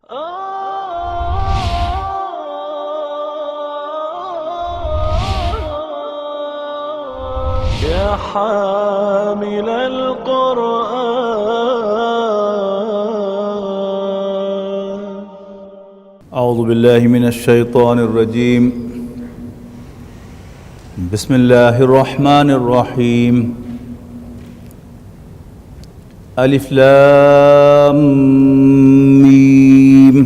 يا حامل القرآن. اعوذ باللہ من الشیطان الرجیم. بسم اللہ الرحمن الرحیم. الف لام میم.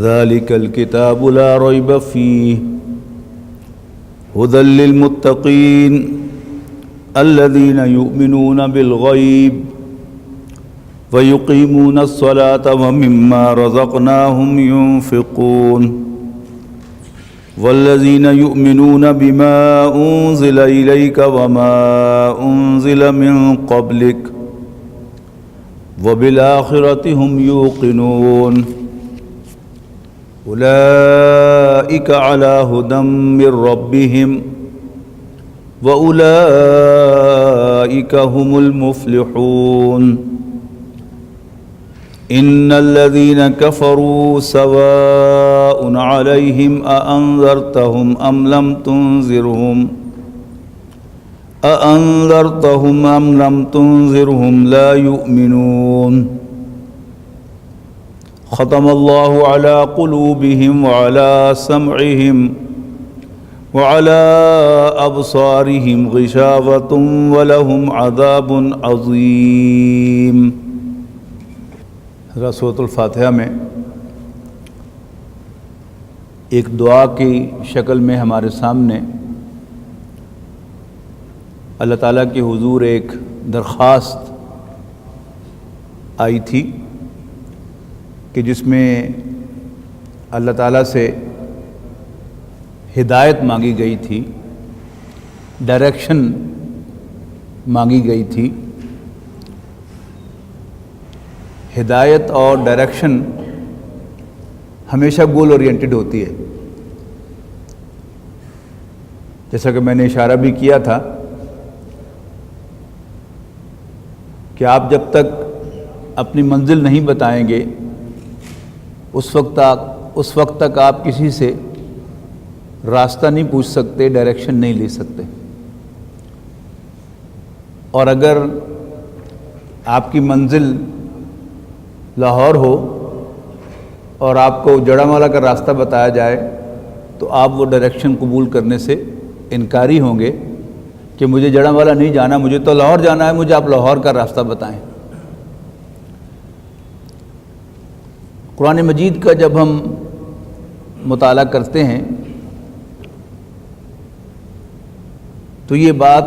ذلك الكتاب لا ريب فيه هدى للمتقين الذين يؤمنون بالغيب ويقيمون الصلاة ومما رزقناهم ينفقون والذين يؤمنون بما أنزل إليك وما أنزل من قبلك وبالآخرة هم يوقنون أولئك على هدى من ربهم وأولئك هم المفلحون. إن الذين كفروا سواء عليهم أأنذرتهم أم لم تنذرهم لا يؤمنون. ختم الله على قلوبهم وعلى سمعهم وعلى أبصارهم غشاوة ولهم عذاب عظيم. سورۃ الفاتحہ میں ایک دعا کی شکل میں ہمارے سامنے اللہ تعالیٰ کے حضور ایک درخواست آئی تھی کہ جس میں اللہ تعالیٰ سے ہدایت مانگی گئی تھی، ڈائریکشن مانگی گئی تھی. ہدایت اور ڈائریکشن ہمیشہ گول اورینٹڈ ہوتی ہے. جیسا کہ میں نے اشارہ بھی کیا تھا کہ آپ جب تک اپنی منزل نہیں بتائیں گے اس وقت تک آپ کسی سے راستہ نہیں پوچھ سکتے، ڈائریکشن نہیں لے سکتے. اور اگر آپ کی منزل لاہور ہو اور آپ کو جڑاموالا کا راستہ بتایا جائے تو آپ وہ ڈائریکشن قبول کرنے سے انکاری ہوں گے کہ مجھے جڑاموالا نہیں جانا، مجھے تو لاہور جانا ہے، مجھے آپ لاہور کا راستہ بتائیں. قرآن مجید کا جب ہم مطالعہ کرتے ہیں تو یہ بات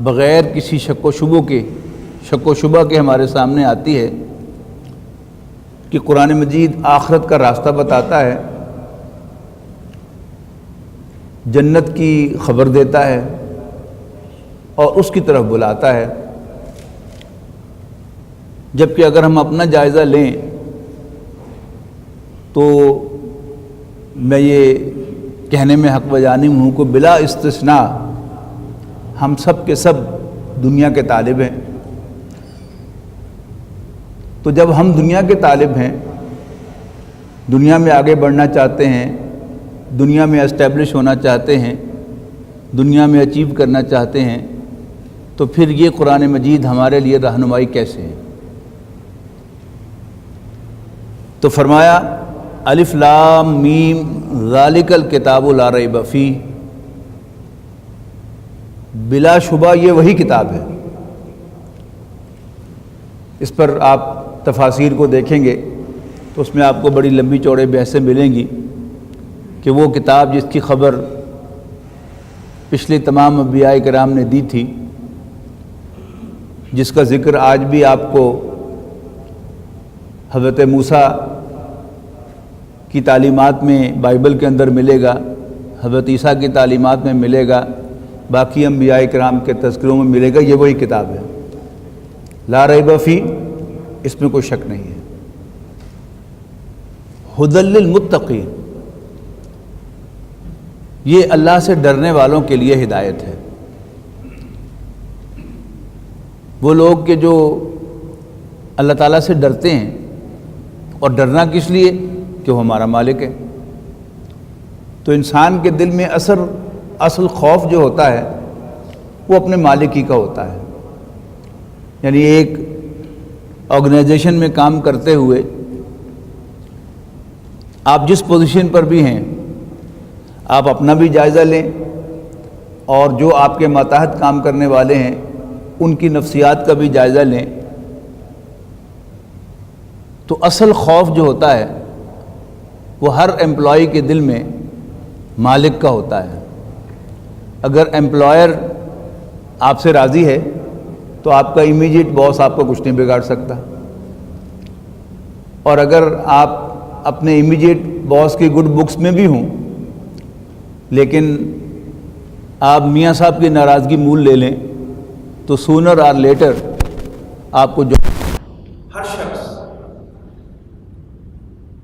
بغیر کسی شک و شبہ کے ہمارے سامنے آتی ہے کہ قرآن مجید آخرت کا راستہ بتاتا ہے، جنت کی خبر دیتا ہے اور اس کی طرف بلاتا ہے. جبکہ اگر ہم اپنا جائزہ لیں تو میں یہ کہنے میں حق بجانب ہوں کہ بلا استثناء ہم سب کے سب دنیا کے طالب ہیں. تو جب ہم دنیا کے طالب ہیں، دنیا میں آگے بڑھنا چاہتے ہیں، دنیا میں اسٹیبلش ہونا چاہتے ہیں، دنیا میں اچیو کرنا چاہتے ہیں، تو پھر یہ قرآن مجید ہمارے لیے رہنمائی کیسے ہے؟ تو فرمایا الف لام میم ذالک الکتاب لا ریب فیہ، بلا شبہ یہ وہی کتاب ہے. اس پر آپ تفاسیر کو دیکھیں گے تو اس میں آپ کو بڑی لمبی چوڑے بحثیں ملیں گی کہ وہ کتاب جس کی خبر پچھلے تمام انبیاء کرام نے دی تھی، جس کا ذکر آج بھی آپ کو حضرت موسیٰ کی تعلیمات میں بائبل کے اندر ملے گا، حضرت عیسیٰ کی تعلیمات میں ملے گا، باقی انبیاء کرام کے تذکروں میں ملے گا. یہ وہی کتاب ہے، لا ریب فیہ، اس میں کوئی شک نہیں ہے. ھدی للمتقین، یہ اللہ سے ڈرنے والوں کے لیے ہدایت ہے. وہ لوگ کہ جو اللہ تعالیٰ سے ڈرتے ہیں اور ڈرنا کس لیے؟ کہ وہ ہمارا مالک ہے۔ تو انسان کے دل میں اصل خوف جو ہوتا ہے وہ اپنے مالک ہی کا ہوتا ہے۔ یعنی ایک آرگنائزیشن میں کام کرتے ہوئے آپ جس پوزیشن پر بھی ہیں، آپ اپنا بھی جائزہ لیں اور جو آپ کے ماتحت کام کرنے والے ہیں ان کی نفسیات کا بھی جائزہ لیں۔ تو اصل خوف جو ہوتا ہے وہ ہر امپلائی کے دل میں مالک کا ہوتا ہے۔ اگر امپلائر آپ سے راضی ہے تو آپ کا امیڈیٹ باس آپ کو کچھ نہیں بگاڑ سکتا، اور اگر آپ اپنے امیڈیٹ باس کی گڈ بکس میں بھی ہوں لیکن آپ میاں صاحب کی ناراضگی مول لے لیں تو سونر اور لیٹر آپ کو جو ہر شخص،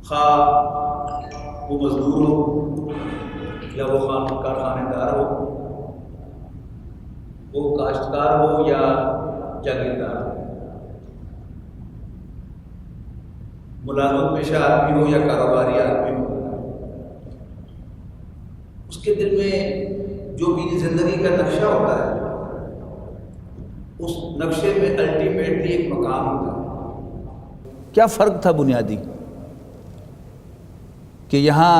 خواہ وہ مزدور ہو یا وہ کارخانے دار ہو، وہ کاشتکار ہو یا جاگیردار ہو، ملازم پیشہ آدمی ہو یا کاروباری آدمی ہو، اس کے دل میں جو بھی زندگی کا نقشہ ہوتا ہے اس نقشے میں الٹیمیٹلی ایک مقام ہوتا ہے۔ کیا فرق تھا بنیادی کہ یہاں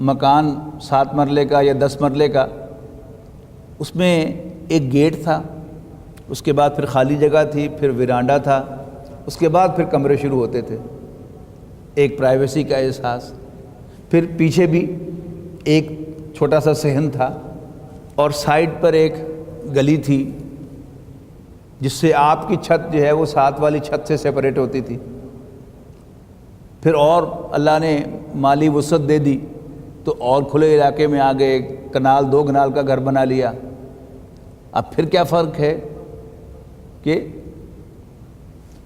مکان 7 مرلے کا یا 10 مرلے کا، اس میں ایک گیٹ تھا، اس کے بعد پھر خالی جگہ تھی، پھر ویرانڈا تھا، اس کے بعد پھر کمرے شروع ہوتے تھے، ایک پرائیویسی کا احساس، پھر پیچھے بھی ایک چھوٹا سا صحن تھا اور سائڈ پر ایک گلی تھی جس سے آپ کی چھت جو ہے وہ ساتھ والی چھت سے سیپریٹ ہوتی تھی۔ پھر اور اللہ نے مالی وسعت دے دی تو اور کھلے علاقے میں آگے کنال 2 کنال کا گھر بنا لیا۔ اب پھر کیا فرق ہے کہ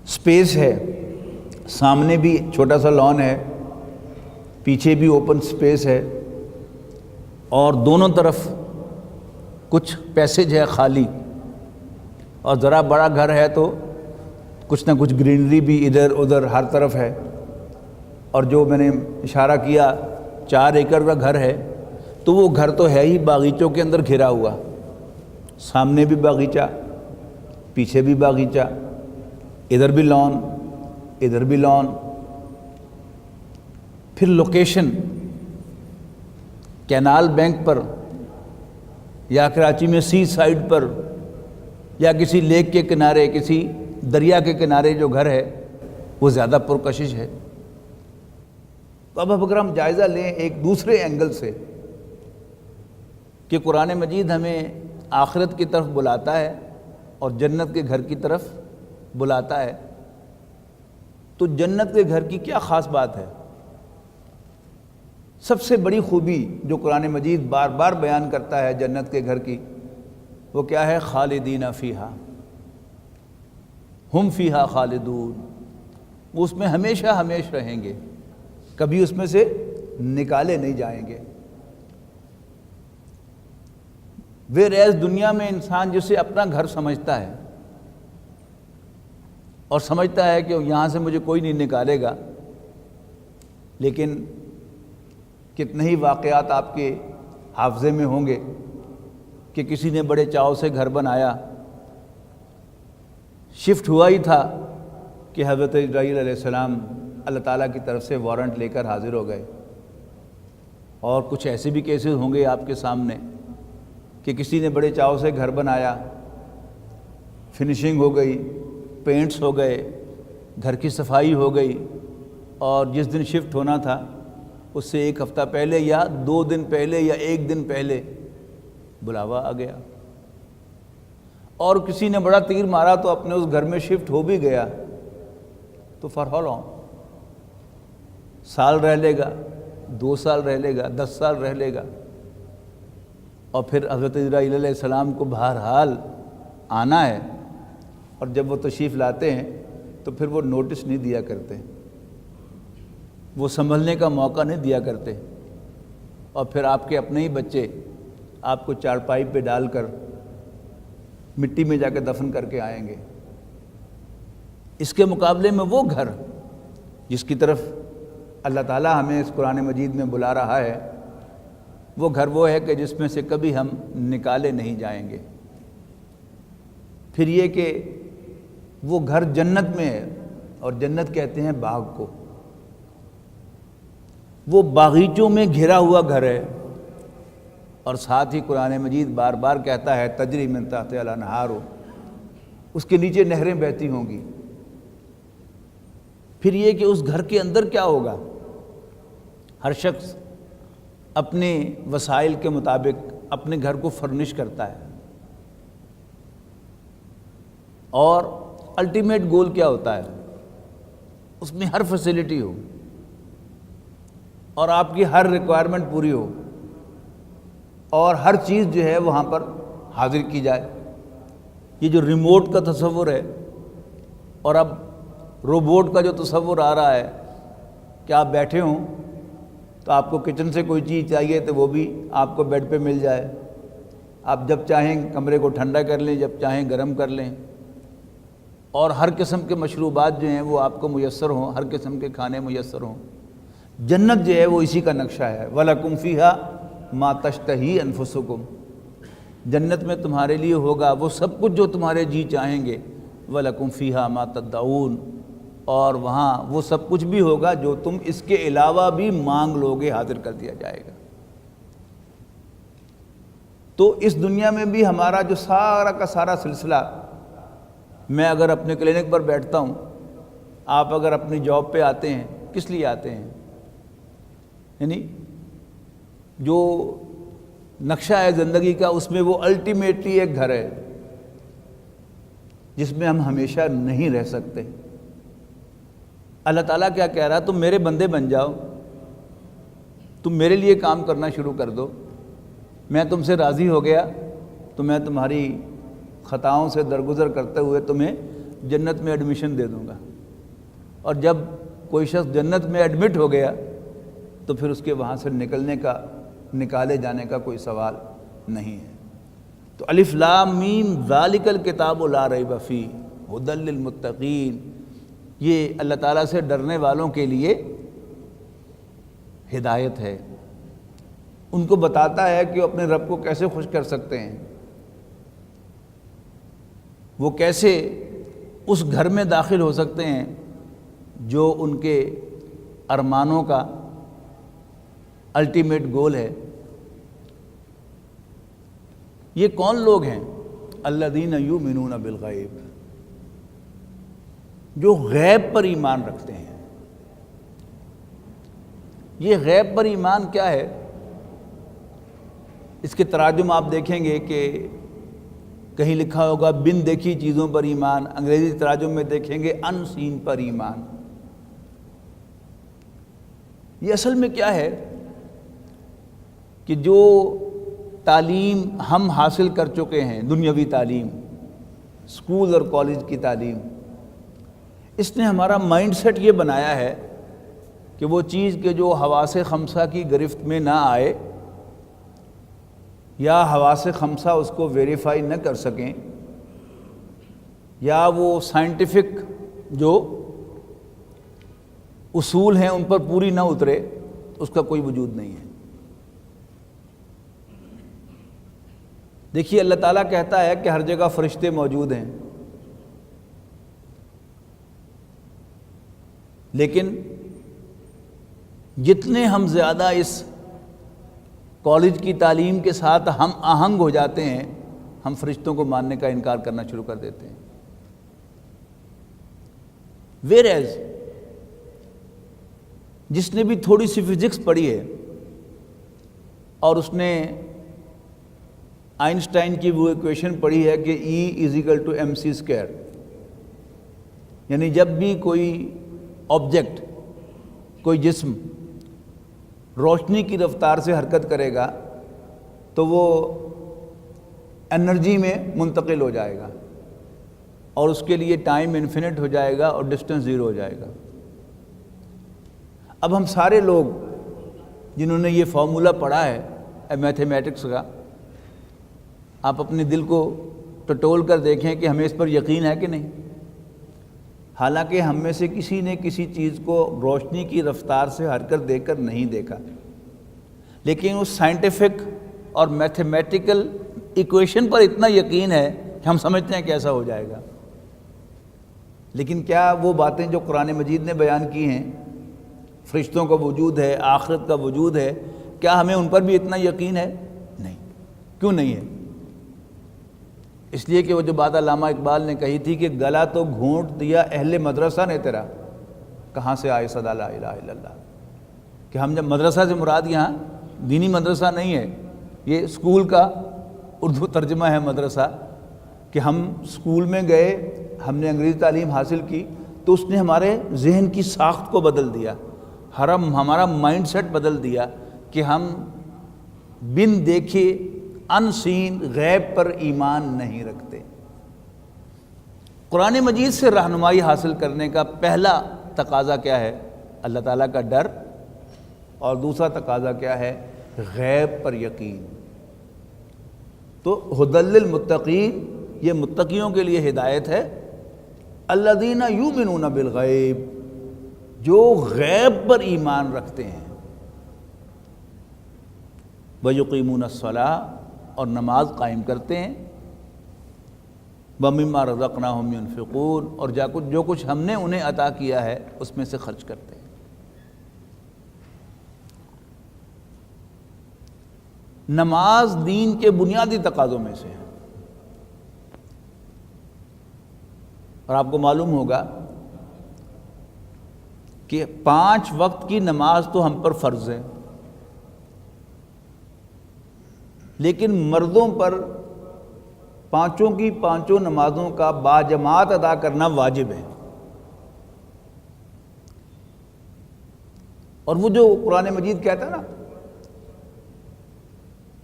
سپیس ہے، سامنے بھی چھوٹا سا لان ہے، پیچھے بھی اوپن سپیس ہے، اور دونوں طرف کچھ پیسیج ہے خالی، اور ذرا بڑا گھر ہے تو کچھ نہ کچھ گرینری بھی ادھر ادھر ہر طرف ہے۔ اور جو میں نے اشارہ کیا 4 ایکڑ کا گھر ہے تو وہ گھر تو ہے ہی باغیچوں کے اندر گھرا ہوا، سامنے بھی باغیچہ، پیچھے بھی باغیچہ، ادھر بھی لان، ادھر بھی لان۔ پھر لوکیشن کینال بینک پر یا کراچی میں سی سائیڈ پر یا کسی لیک کے کنارے، کسی دریا کے کنارے جو گھر ہے وہ زیادہ پرکشش ہے۔ تو اب اگر ہم جائزہ لیں ایک دوسرے اینگل سے کہ قرآن مجید ہمیں آخرت کی طرف بلاتا ہے اور جنت کے گھر کی طرف بلاتا ہے، تو جنت کے گھر کی کیا خاص بات ہے؟ سب سے بڑی خوبی جو قرآن مجید بار بار بیان کرتا ہے جنت کے گھر کی، وہ کیا ہے؟ خالدین فیہا، ہم فیہا خالدون، وہ اس میں ہمیشہ ہمیشہ رہیں گے، کبھی اس میں سے نکالے نہیں جائیں گے۔ ویئر دنیا میں انسان جسے اپنا گھر سمجھتا ہے اور سمجھتا ہے کہ یہاں سے مجھے کوئی نہیں نکالے گا، لیکن کتنے ہی واقعات آپ کے حافظے میں ہوں گے کہ کسی نے بڑے چاؤ سے گھر بنایا، شفٹ ہوا ہی تھا کہ حضرت جبرائیل علیہ السلام اللہ تعالیٰ کی طرف سے وارنٹ لے کر حاضر ہو گئے۔ اور کچھ ایسے بھی کیسز ہوں گے آپ کے سامنے کہ کسی نے بڑے چاؤ سے گھر بنایا، فنیشنگ ہو گئی، پینٹس ہو گئے، گھر کی صفائی ہو گئی، اور جس دن شفٹ ہونا تھا اس سے 1 ہفتہ پہلے یا 2 دن پہلے یا 1 دن پہلے بلاوا آ گیا، اور کسی نے بڑا تیر مارا تو اپنے اس گھر میں شفٹ ہو بھی گیا، تو فار ہاؤ لانگ؟ سال رہ لے گا، 2 سال رہ لے گا، 10 سال رہ لے گا، اور پھر حضرت جبرائیل علیہ السلام کو بہرحال آنا ہے، اور جب وہ تشریف لاتے ہیں تو پھر وہ نوٹس نہیں دیا کرتے، وہ سنبھلنے کا موقع نہیں دیا کرتے، اور پھر آپ کے اپنے ہی بچے آپ کو چارپائی پہ ڈال کر مٹی میں جا کے دفن کر کے آئیں گے۔ اس کے مقابلے میں وہ گھر جس کی طرف اللہ تعالیٰ ہمیں اس قرآن مجید میں بلا رہا ہے، وہ گھر وہ ہے کہ جس میں سے کبھی ہم نکالے نہیں جائیں گے۔ پھر یہ کہ وہ گھر جنت میں ہے، اور جنت کہتے ہیں باغ کو، وہ باغیچوں میں گھرا ہوا گھر ہے، اور ساتھ ہی قرآن مجید بار بار کہتا ہے تجری من تحتہا الانہار، اس کے نیچے نہریں بہتی ہوں گی۔ پھر یہ کہ اس گھر کے اندر کیا ہوگا، ہر شخص اپنے وسائل کے مطابق اپنے گھر کو فرنش کرتا ہے، اور الٹیمیٹ گول کیا ہوتا ہے، اس میں ہر فیسلٹی ہو اور آپ کی ہر ریکوائرمنٹ پوری ہو، اور ہر چیز جو ہے وہاں پر حاضر کی جائے۔ یہ جو ریموٹ کا تصور ہے، اور اب روبوٹ کا جو تصور آ رہا ہے کہ آپ بیٹھے ہوں تو آپ کو کچن سے کوئی چیز چاہیے تو وہ بھی آپ کو بیڈ پہ مل جائے، آپ جب چاہیں کمرے کو ٹھنڈا کر لیں، جب چاہیں گرم کر لیں، اور ہر قسم کے مشروبات جو ہیں وہ آپ کو میسر ہوں، ہر قسم کے کھانے میسر ہوں۔ جنت جو ہے وہ اسی کا نقشہ ہے۔ وَلَكُمْ فِيهَا مَا تَشْتَهِي أَنفُسُكُمْ، جنت میں تمہارے لیے ہوگا وہ سب کچھ جو تمہارے جی چاہیں گے۔ وَلَكُمْ فِيهَا مَا تَدَّعُونَ، اور وہاں وہ سب کچھ بھی ہوگا جو تم اس کے علاوہ بھی مانگ لوگے، حاضر کر دیا جائے گا۔ تو اس دنیا میں بھی ہمارا جو سارا کا سارا سلسلہ، میں اگر اپنے کلینک پر بیٹھتا ہوں، آپ اگر اپنی جاب پہ آتے ہیں، کس لیے آتے ہیں؟ یعنی جو نقشہ ہے زندگی کا، اس میں وہ الٹیمیٹلی ایک گھر ہے جس میں ہم ہمیشہ نہیں رہ سکتے۔ اللہ تعالیٰ کیا کہہ رہا، تم میرے بندے بن جاؤ، تم میرے لیے کام کرنا شروع کر دو، میں تم سے راضی ہو گیا تو میں تمہاری خطاؤں سے درگزر کرتے ہوئے تمہیں جنت میں ایڈمیشن دے دوں گا۔ اور جب کوئی شخص جنت میں ایڈمٹ ہو گیا تو پھر اس کے وہاں سے نکالے جانے کا کوئی سوال نہیں ہے۔ تو الف لام میم ذالک الکتاب لا ریب فیہ ھدی للمتقین، یہ اللہ تعالیٰ سے ڈرنے والوں کے لیے ہدایت ہے، ان کو بتاتا ہے کہ وہ اپنے رب کو کیسے خوش کر سکتے ہیں، وہ کیسے اس گھر میں داخل ہو سکتے ہیں جو ان کے ارمانوں کا الٹیمیٹ گول ہے۔ یہ کون لوگ ہیں؟ الذین یؤمنون بالغیب، جو غیب پر ایمان رکھتے ہیں۔ یہ غیب پر ایمان کیا ہے؟ اس کے تراجم آپ دیکھیں گے کہ کہیں لکھا ہوگا بن دیکھی چیزوں پر ایمان، انگریزی تراجم میں دیکھیں گے ان سین پر ایمان۔ یہ اصل میں کیا ہے کہ جو تعلیم ہم حاصل کر چکے ہیں، دنیاوی تعلیم، اسکول اور کالج کی تعلیم، اس نے ہمارا مائنڈ سیٹ یہ بنایا ہے کہ وہ چیز کے جو حواس خمسہ کی گرفت میں نہ آئے، یا حواس خمسہ اس کو ویریفائی نہ کر سکیں، یا وہ سائنٹیفک جو اصول ہیں ان پر پوری نہ اترے، اس کا کوئی وجود نہیں ہے۔ دیکھیے اللہ تعالیٰ کہتا ہے کہ ہر جگہ فرشتے موجود ہیں، لیکن جتنے ہم زیادہ اس کالج کی تعلیم کے ساتھ ہم آہنگ ہو جاتے ہیں، ہم فرشتوں کو ماننے کا انکار کرنا شروع کر دیتے ہیں۔ ویئر جس نے بھی تھوڑی سی فزکس پڑھی ہے اور اس نے آئنسٹائن کی وہ ایکویشن پڑھی ہے کہ E=mc²، یعنی جب بھی کوئی آبجیکٹ، کوئی جسم روشنی کی رفتار سے حرکت کرے گا تو وہ انرجی میں منتقل ہو جائے گا، اور اس کے لیے ٹائم انفینٹ ہو جائے گا اور ڈسٹنس زیرو ہو جائے گا۔ اب ہم سارے لوگ جنہوں نے یہ فارمولہ پڑھا ہے میتھمیٹکس کا، آپ اپنے دل کو ٹٹول کر دیکھیں کہ ہمیں اس پر یقین ہے کہ نہیں؟ حالانکہ ہم میں سے کسی نے کسی چیز کو روشنی کی رفتار سے حرکت دے کر نہیں دیکھا، لیکن اس سائنٹیفک اور میتھمیٹیکل ایکویشن پر اتنا یقین ہے کہ ہم سمجھتے ہیں کہ ایسا ہو جائے گا۔ لیکن کیا وہ باتیں جو قرآن مجید نے بیان کی ہیں، فرشتوں کا وجود ہے، آخرت کا وجود ہے، کیا ہمیں ان پر بھی اتنا یقین ہے؟ نہیں۔ کیوں نہیں ہے؟ اس لیے کہ وہ جو بات علامہ اقبال نے کہی تھی کہ گلا تو گھونٹ دیا اہل مدرسہ نے تیرا، کہاں سے آئے صدا لا الہ الا اللہ، کہ ہم جب مدرسہ سے مراد یہاں دینی مدرسہ نہیں ہے، یہ اسکول کا اردو ترجمہ ہے مدرسہ، کہ ہم اسکول میں گئے، ہم نے انگریزی تعلیم حاصل کی تو اس نے ہمارے ذہن کی ساخت کو بدل دیا، ہمارا مائنڈ سیٹ بدل دیا کہ ہم بن دیکھے ان سین غیب پر ایمان نہیں رکھتے۔ قرآن مجید سے رہنمائی حاصل کرنے کا پہلا تقاضا کیا ہے؟ اللہ تعالیٰ کا ڈر، اور دوسرا تقاضا کیا ہے؟ غیب پر یقین۔ تو ھدی للمتقین، یہ متقیوں کے لیے ہدایت ہے، الذین یؤمنون بالغیب، جو غیب پر ایمان رکھتے ہیں، ویقیمون الصلاۃ، اور نماز قائم کرتے ہیں، ومما رزقناہم ینفقون، اور جو کچھ ہم نے انہیں عطا کیا ہے اس میں سے خرچ کرتے ہیں۔ نماز دین کے بنیادی تقاضوں میں سے ہے، اور آپ کو معلوم ہوگا کہ 5 وقت کی نماز تو ہم پر فرض ہے، لیکن مردوں پر 5 کی 5 نمازوں کا باجماعت ادا کرنا واجب ہے۔ اور وہ جو قرآن مجید کہتا ہے نا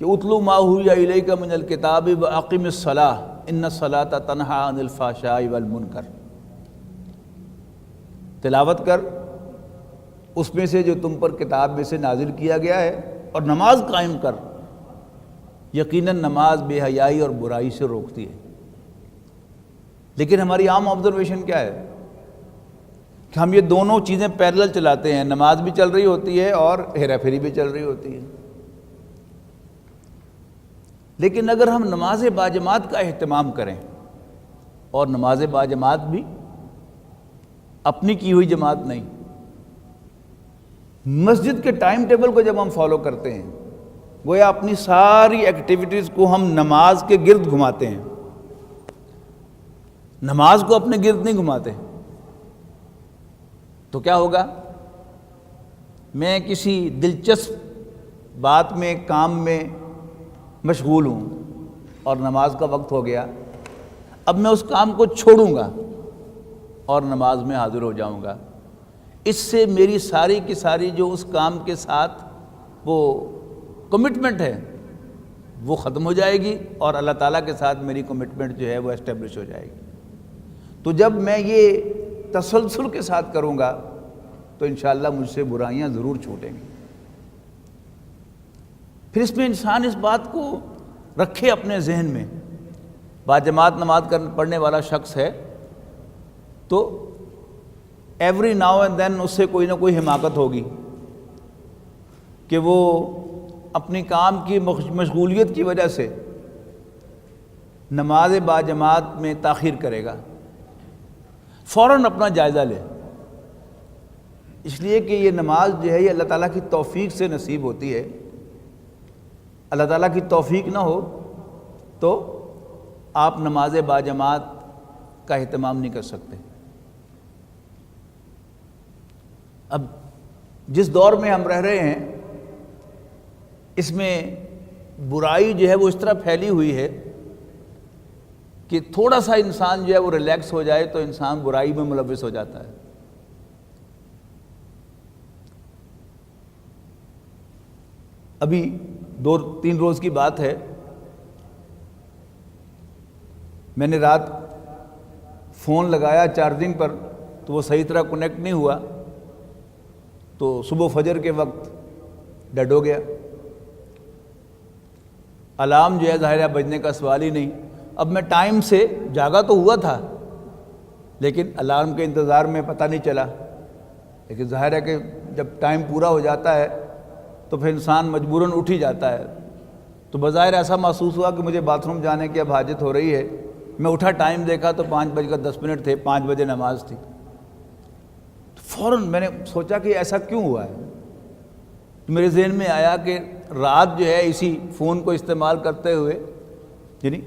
کہ اتلو ما اوحی الیک من الکتاب واقم الصلاۃ ان الصلاۃ تنہی عن الفحشاء والمنکر، تلاوت کر اس میں سے جو تم پر کتاب میں سے نازل کیا گیا ہے، اور نماز قائم کر، یقیناً نماز بے حیائی اور برائی سے روکتی ہے۔ لیکن ہماری عام آبزرویشن کیا ہے کہ ہم یہ دونوں چیزیں پیرلل چلاتے ہیں، نماز بھی چل رہی ہوتی ہے اور ہیرا پھیری بھی چل رہی ہوتی ہے۔ لیکن اگر ہم نماز باجماعت کا اہتمام کریں، اور نماز باجماعت بھی اپنی کی ہوئی جماعت نہیں، مسجد کے ٹائم ٹیبل کو جب ہم فالو کرتے ہیں، گویا اپنی ساری ایکٹیویٹیز کو ہم نماز کے گرد گھماتے ہیں، نماز کو اپنے گرد نہیں گھماتے، تو کیا ہوگا؟ میں کسی دلچسپ بات میں، کام میں مشغول ہوں اور نماز کا وقت ہو گیا، اب میں اس کام کو چھوڑوں گا اور نماز میں حاضر ہو جاؤں گا، اس سے میری ساری کی ساری جو اس کام کے ساتھ وہ کمٹمنٹ ہے وہ ختم ہو جائے گی، اور اللہ تعالیٰ کے ساتھ میری کمٹمنٹ جو ہے وہ اسٹیبلش ہو جائے گی۔ تو جب میں یہ تسلسل کے ساتھ کروں گا تو انشاءاللہ مجھ سے برائیاں ضرور چھوٹیں گی۔ پھر اس میں انسان اس بات کو رکھے اپنے ذہن میں، باجماعت نماز پڑھنے والا شخص ہے تو ایوری ناؤ اینڈ دین اس سے کوئی نہ کوئی حماقت ہوگی کہ وہ اپنی کام کی مشغولیت کی وجہ سے نماز باجماعت میں تاخیر کرے گا، فوراً اپنا جائزہ لے، اس لیے کہ یہ نماز جو ہے یہ اللہ تعالیٰ کی توفیق سے نصیب ہوتی ہے۔ اللہ تعالیٰ کی توفیق نہ ہو تو آپ نماز باجماعت کا اہتمام نہیں کر سکتے۔ اب جس دور میں ہم رہ رہے ہیں اس میں برائی جو ہے وہ اس طرح پھیلی ہوئی ہے کہ تھوڑا سا انسان جو ہے وہ ریلیکس ہو جائے تو انسان برائی میں ملوث ہو جاتا ہے۔ ابھی 2-3 روز کی بات ہے، میں نے رات فون لگایا چارجنگ پر تو وہ صحیح طرح کنیکٹ نہیں ہوا، تو صبح فجر کے وقت ڈیڈ ہو گیا۔ الارم جو ہے ظاہر ہے بجنے کا سوال ہی نہیں۔ اب میں ٹائم سے جاگا تو ہوا تھا لیکن الارم کے انتظار میں پتہ نہیں چلا، لیکن ظاہر ہے کہ جب ٹائم پورا ہو جاتا ہے تو پھر انسان مجبوراً اٹھ ہی جاتا ہے۔ تو بظاہر ایسا محسوس ہوا کہ مجھے باتھ روم جانے کی اب حاجت ہو رہی ہے، میں اٹھا، ٹائم دیکھا تو 5:10 تھے، 5 بجے نماز تھی۔ فوراً میں نے سوچا کہ ایسا کیوں ہوا ہے؟ میرے ذہن میں آیا کہ رات جو ہے اسی فون کو استعمال کرتے ہوئے، یعنی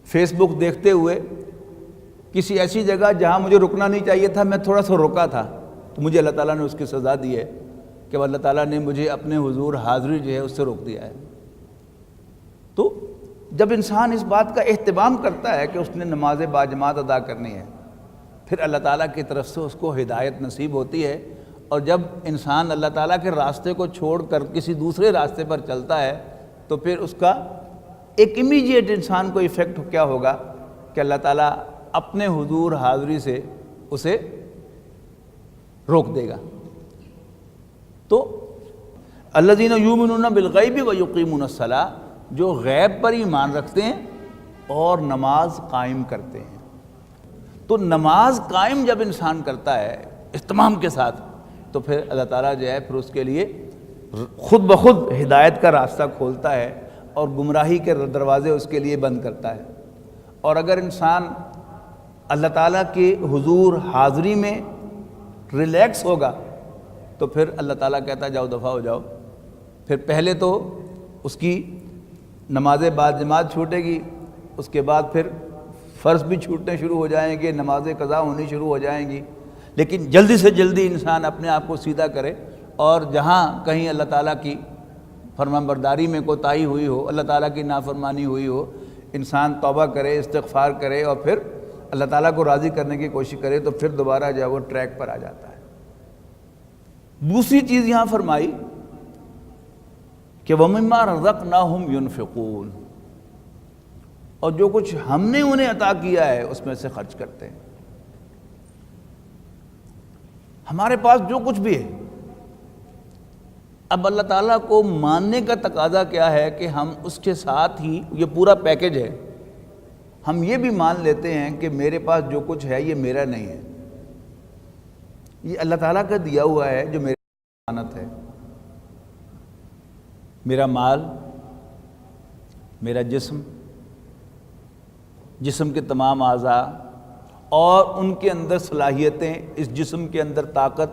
فیس بک دیکھتے ہوئے، کسی ایسی جگہ جہاں مجھے رکنا نہیں چاہیے تھا میں تھوڑا سا رکا تھا، تو مجھے اللہ تعالیٰ نے اس کی سزا دی ہے کہ اللہ تعالیٰ نے مجھے اپنے حضور حاضری جو ہے اس سے روک دیا ہے۔ تو جب انسان اس بات کا اہتمام کرتا ہے کہ اس نے نماز باجماعت ادا کرنی ہے، پھر اللہ تعالیٰ کی طرف سے اس کو ہدایت نصیب ہوتی ہے، اور جب انسان اللہ تعالیٰ کے راستے کو چھوڑ کر کسی دوسرے راستے پر چلتا ہے تو پھر اس کا ایک امیجیٹ انسان کو ایفیکٹ کیا ہوگا کہ اللہ تعالیٰ اپنے حضور حاضری سے اسے روک دے گا۔ تو الذین یؤمنون بالغیب ویقیمون الصلاۃ، جو غیب پر ایمان رکھتے ہیں اور نماز قائم کرتے ہیں۔ تو نماز قائم جب انسان کرتا ہے اہتمام کے ساتھ تو پھر اللہ تعالیٰ جو ہے پھر اس کے لیے خود بخود ہدایت کا راستہ کھولتا ہے اور گمراہی کے دروازے اس کے لیے بند کرتا ہے۔ اور اگر انسان اللہ تعالیٰ کے حضور حاضری میں ریلیکس ہوگا تو پھر اللہ تعالیٰ کہتا ہے جاؤ دفع ہو جاؤ۔ پھر پہلے تو اس کی نماز باجماعت چھوٹے گی، اس کے بعد پھر فرض بھی چھوٹنے شروع ہو جائیں گے، نمازیں قضا ہونی شروع ہو جائیں گی۔ لیکن جلدی سے جلدی انسان اپنے آپ کو سیدھا کرے، اور جہاں کہیں اللہ تعالیٰ کی فرمانبرداری میں کوتاہی ہوئی ہو، اللہ تعالیٰ کی نافرمانی ہوئی ہو، انسان توبہ کرے، استغفار کرے اور پھر اللہ تعالیٰ کو راضی کرنے کی کوشش کرے تو پھر دوبارہ جو ہے وہ ٹریک پر آ جاتا ہے۔ دوسری چیز یہاں فرمائی کہ وَمِمَّا رَزَقْنَاهُمْ يُنْفِقُونَ، اور جو کچھ ہم نے انہیں عطا کیا ہے اس میں سے خرچ کرتے ہیں۔ ہمارے پاس جو کچھ بھی ہے، اب اللہ تعالیٰ کو ماننے کا تقاضا کیا ہے کہ ہم اس کے ساتھ ہی، یہ پورا پیکج ہے، ہم یہ بھی مان لیتے ہیں کہ میرے پاس جو کچھ ہے یہ میرا نہیں ہے، یہ اللہ تعالیٰ کا دیا ہوا ہے جو میری امانت ہے۔ میرا مال، میرا جسم کے تمام اعضاء اور ان کے اندر صلاحیتیں، اس جسم کے اندر طاقت،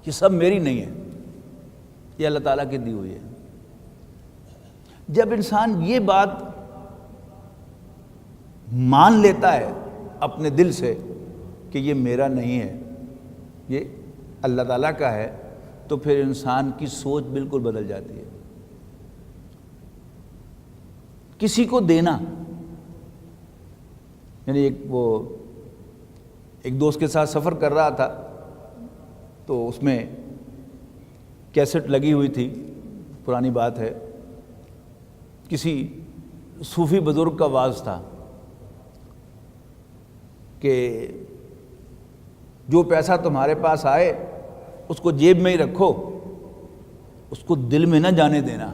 یہ سب میری نہیں ہے، یہ اللہ تعالیٰ کی دی ہوئی ہے۔ جب انسان یہ بات مان لیتا ہے اپنے دل سے کہ یہ میرا نہیں ہے، یہ اللہ تعالیٰ کا ہے، تو پھر انسان کی سوچ بالکل بدل جاتی ہے۔ کسی کو دینا، یعنی ایک دوست کے ساتھ سفر کر رہا تھا تو اس میں کیسٹ لگی ہوئی تھی، پرانی بات ہے، کسی صوفی بزرگ کا واعظ تھا کہ جو پیسہ تمہارے پاس آئے اس کو جیب میں ہی رکھو، اس کو دل میں نہ جانے دینا،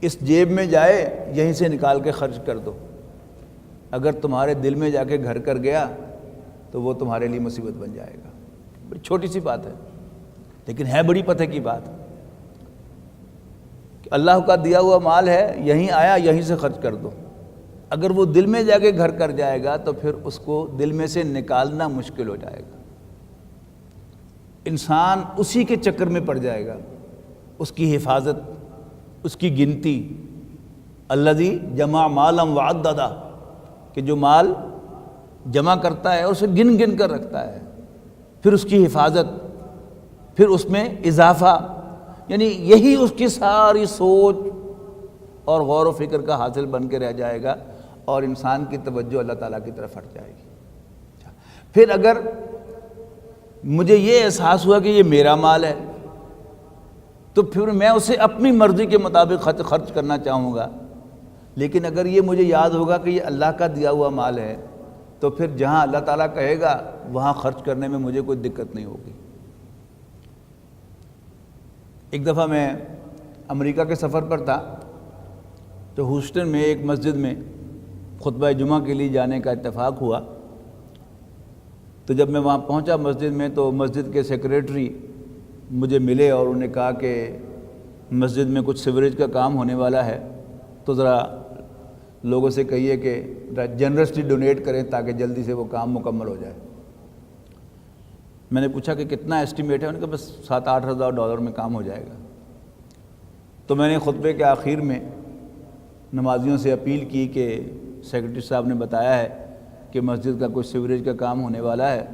اس جیب میں جائے یہیں سے نکال کے خرچ کر دو، اگر تمہارے دل میں جا کے گھر کر گیا تو وہ تمہارے لیے مصیبت بن جائے گا۔ بڑی چھوٹی سی بات ہے لیکن ہے بڑی پتہ کی بات کہ اللہ کا دیا ہوا مال ہے، یہیں آیا یہیں سے خرچ کر دو، اگر وہ دل میں جا کے گھر کر جائے گا تو پھر اس کو دل میں سے نکالنا مشکل ہو جائے گا، انسان اسی کے چکر میں پڑ جائے گا، اس کی حفاظت، اس کی گنتی، الذی جمع مالا وعددا، کہ جو مال جمع کرتا ہے اور اسے گن گن کر رکھتا ہے، پھر اس کی حفاظت، پھر اس میں اضافہ، یعنی یہی اس کی ساری سوچ اور غور و فکر کا حاصل بن کے رہ جائے گا، اور انسان کی توجہ اللہ تعالیٰ کی طرف ہٹ جائے گی۔ پھر اگر مجھے یہ احساس ہوا کہ یہ میرا مال ہے تو پھر میں اسے اپنی مرضی کے مطابق خرچ کرنا چاہوں گا، لیکن اگر یہ مجھے یاد ہوگا کہ یہ اللہ کا دیا ہوا مال ہے تو پھر جہاں اللہ تعالیٰ کہے گا وہاں خرچ کرنے میں مجھے کوئی دقت نہیں ہوگی۔ ایک دفعہ میں امریکہ کے سفر پر تھا تو ہیوسٹن میں ایک مسجد میں خطبہ جمعہ کے لیے جانے کا اتفاق ہوا، تو جب میں وہاں پہنچا مسجد میں تو مسجد کے سیکریٹری مجھے ملے اور انہوں نے کہا کہ مسجد میں کچھ سیوریج کا کام ہونے والا ہے، تو ذرا لوگوں سے کہیے کہ جنرسلی ڈونیٹ کریں تاکہ جلدی سے وہ کام مکمل ہو جائے۔ میں نے پوچھا کہ کتنا اسٹیمیٹ ہے؟ انہوں نے کہا بس 7-8 ہزار ڈالر میں کام ہو جائے گا۔ تو میں نے خطبے کے آخر میں نمازیوں سے اپیل کی کہ سیکرٹری صاحب نے بتایا ہے کہ مسجد کا کوئی سیوریج کا کام ہونے والا ہے،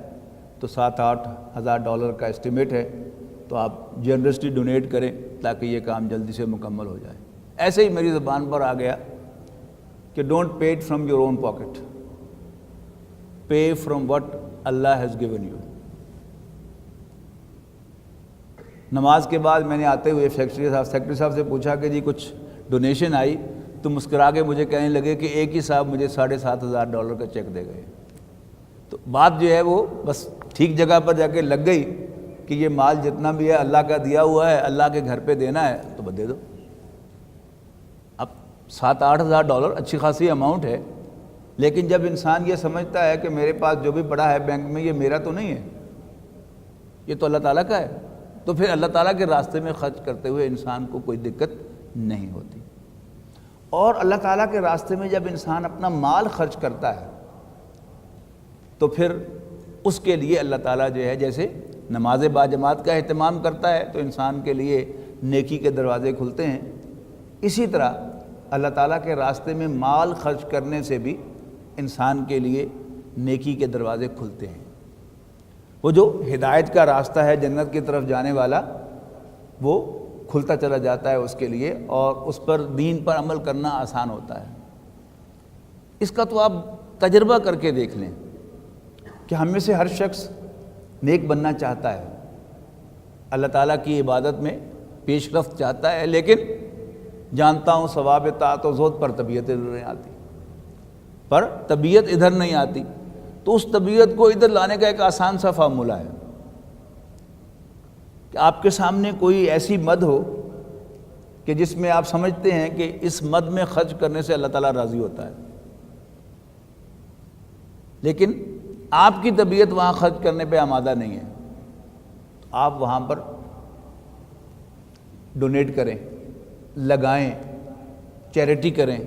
تو 7-8 ہزار ڈالر کا اسٹیمیٹ ہے، تو آپ جنرسلی ڈونیٹ کریں تاکہ یہ کام جلدی سے مکمل ہو جائے۔ ایسے ہی میری زبان پر آ گیا کہ don't pay it from your own pocket, pay from what Allah has given you. نماز کے بعد میں نے آتے ہوئے سیکرٹری صاحب سے پوچھا کہ جی کچھ ڈونیشن آئی، تو مسکرا کے مجھے کہنے لگے کہ ایک ہی صاحب مجھے 7,500 ڈالر کا چیک دے گئے۔ تو بات جو ہے وہ بس ٹھیک جگہ پر جا کے لگ گئی کہ یہ مال جتنا بھی ہے اللہ کا دیا ہوا ہے، اللہ کے گھر پہ دینا ہے تو بس دے دو۔ اب 7-8 ہزار ڈالر اچھی خاصی اماؤنٹ ہے، لیکن جب انسان یہ سمجھتا ہے کہ میرے پاس جو بھی پڑا ہے بینک میں یہ میرا تو نہیں ہے، یہ تو اللہ تعالیٰ کا ہے، تو پھر اللہ تعالیٰ کے راستے میں خرچ کرتے ہوئے انسان کو کوئی دقت نہیں ہوتی۔ اور اللہ تعالیٰ کے راستے میں جب انسان اپنا مال خرچ کرتا ہے تو پھر اس کے لیے اللہ تعالیٰ جو ہے جیسے نماز باجماعت کا اہتمام کرتا ہے تو انسان کے لیے نیکی کے دروازے کھلتے ہیں، اسی طرح اللہ تعالیٰ کے راستے میں مال خرچ کرنے سے بھی انسان کے لیے نیکی کے دروازے کھلتے ہیں۔ وہ جو ہدایت کا راستہ ہے جنت کی طرف جانے والا وہ کھلتا چلا جاتا ہے اس کے لیے، اور اس پر دین پر عمل کرنا آسان ہوتا ہے۔ اس کا تو آپ تجربہ کر کے دیکھ لیں کہ ہم میں سے ہر شخص نیک بننا چاہتا ہے، اللہ تعالیٰ کی عبادت میں پیش رفت چاہتا ہے، لیکن جانتا ہوں ثواب طاعت و زہد پر طبیعت ادھر نہیں آتی، پر طبیعت ادھر نہیں آتی، تو اس طبیعت کو ادھر لانے کا ایک آسان سا فارمولہ ہے کہ آپ کے سامنے کوئی ایسی مد ہو کہ جس میں آپ سمجھتے ہیں کہ اس مد میں خرچ کرنے سے اللہ تعالیٰ راضی ہوتا ہے، لیکن آپ کی طبیعت وہاں خرچ کرنے پہ آمادہ نہیں ہے، آپ وہاں پر ڈونیٹ کریں، لگائیں، چیریٹی کریں،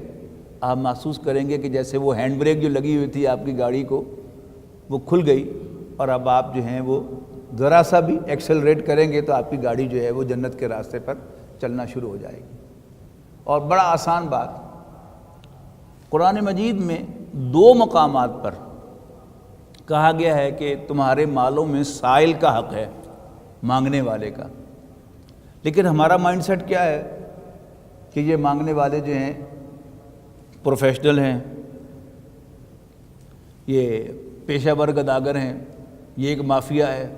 آپ محسوس کریں گے کہ جیسے وہ ہینڈ بریک جو لگی ہوئی تھی آپ کی گاڑی کو وہ کھل گئی، اور اب آپ جو ہیں وہ ذرا سا بھی ایکسلریٹ کریں گے تو آپ کی گاڑی جو ہے وہ جنت کے راستے پر چلنا شروع ہو جائے گی۔ اور بڑا آسان بات، قرآن مجید میں 2 مقامات پر کہا گیا ہے کہ تمہارے مالوں میں سائل کا حق ہے، مانگنے والے کا، لیکن ہمارا مائنڈ سیٹ کیا ہے کہ یہ مانگنے والے جو ہیں پروفیشنل ہیں، یہ پیشہ ور گداگر ہیں، یہ ایک مافیا ہے۔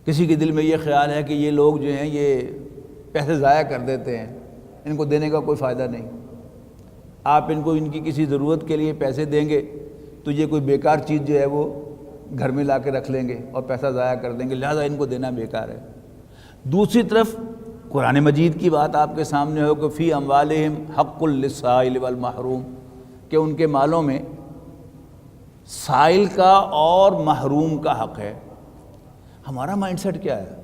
کسی کے دل میں یہ خیال ہے کہ یہ لوگ جو ہیں یہ پیسے ضائع کر دیتے ہیں، ان کو دینے کا کوئی فائدہ نہیں، آپ ان کو ان کی کسی ضرورت کے لیے پیسے دیں گے تو یہ کوئی بیکار چیز جو ہے وہ گھر میں لا کے رکھ لیں گے اور پیسہ ضائع کر دیں گے، لہذا ان کو دینا بیکار ہے۔ دوسری طرف قرآن مجید کی بات آپ کے سامنے ہو کہ فی اموالہم حق للسائل والمحروم، کہ ان کے مالوں میں سائل کا اور محروم کا حق ہے۔ ہمارا مائنڈ سیٹ کیا ہے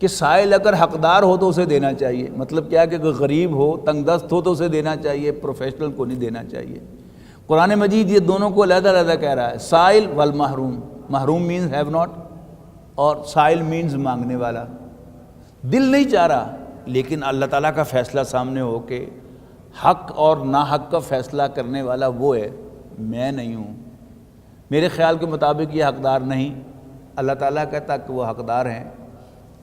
کہ سائل اگر حقدار ہو تو اسے دینا چاہیے، مطلب کیا کہ غریب ہو، تنگ دست ہو تو اسے دینا چاہیے، پروفیشنل کو نہیں دینا چاہیے۔ قرآن مجید یہ دونوں کو علیحدہ علیحدہ کہہ رہا ہے، سائل والمحروم، محروم مینز ہیو ناٹ اور سائل مینز مانگنے والا۔ دل نہیں چاہ رہا، لیکن اللہ تعالیٰ کا فیصلہ سامنے ہو کہ حق اور ناحق کا فیصلہ کرنے والا وہ ہے، میں نہیں ہوں، میرے خیال کے مطابق یہ حقدار نہیں، اللہ تعالیٰ کہتا کہ وہ حقدار ہیں،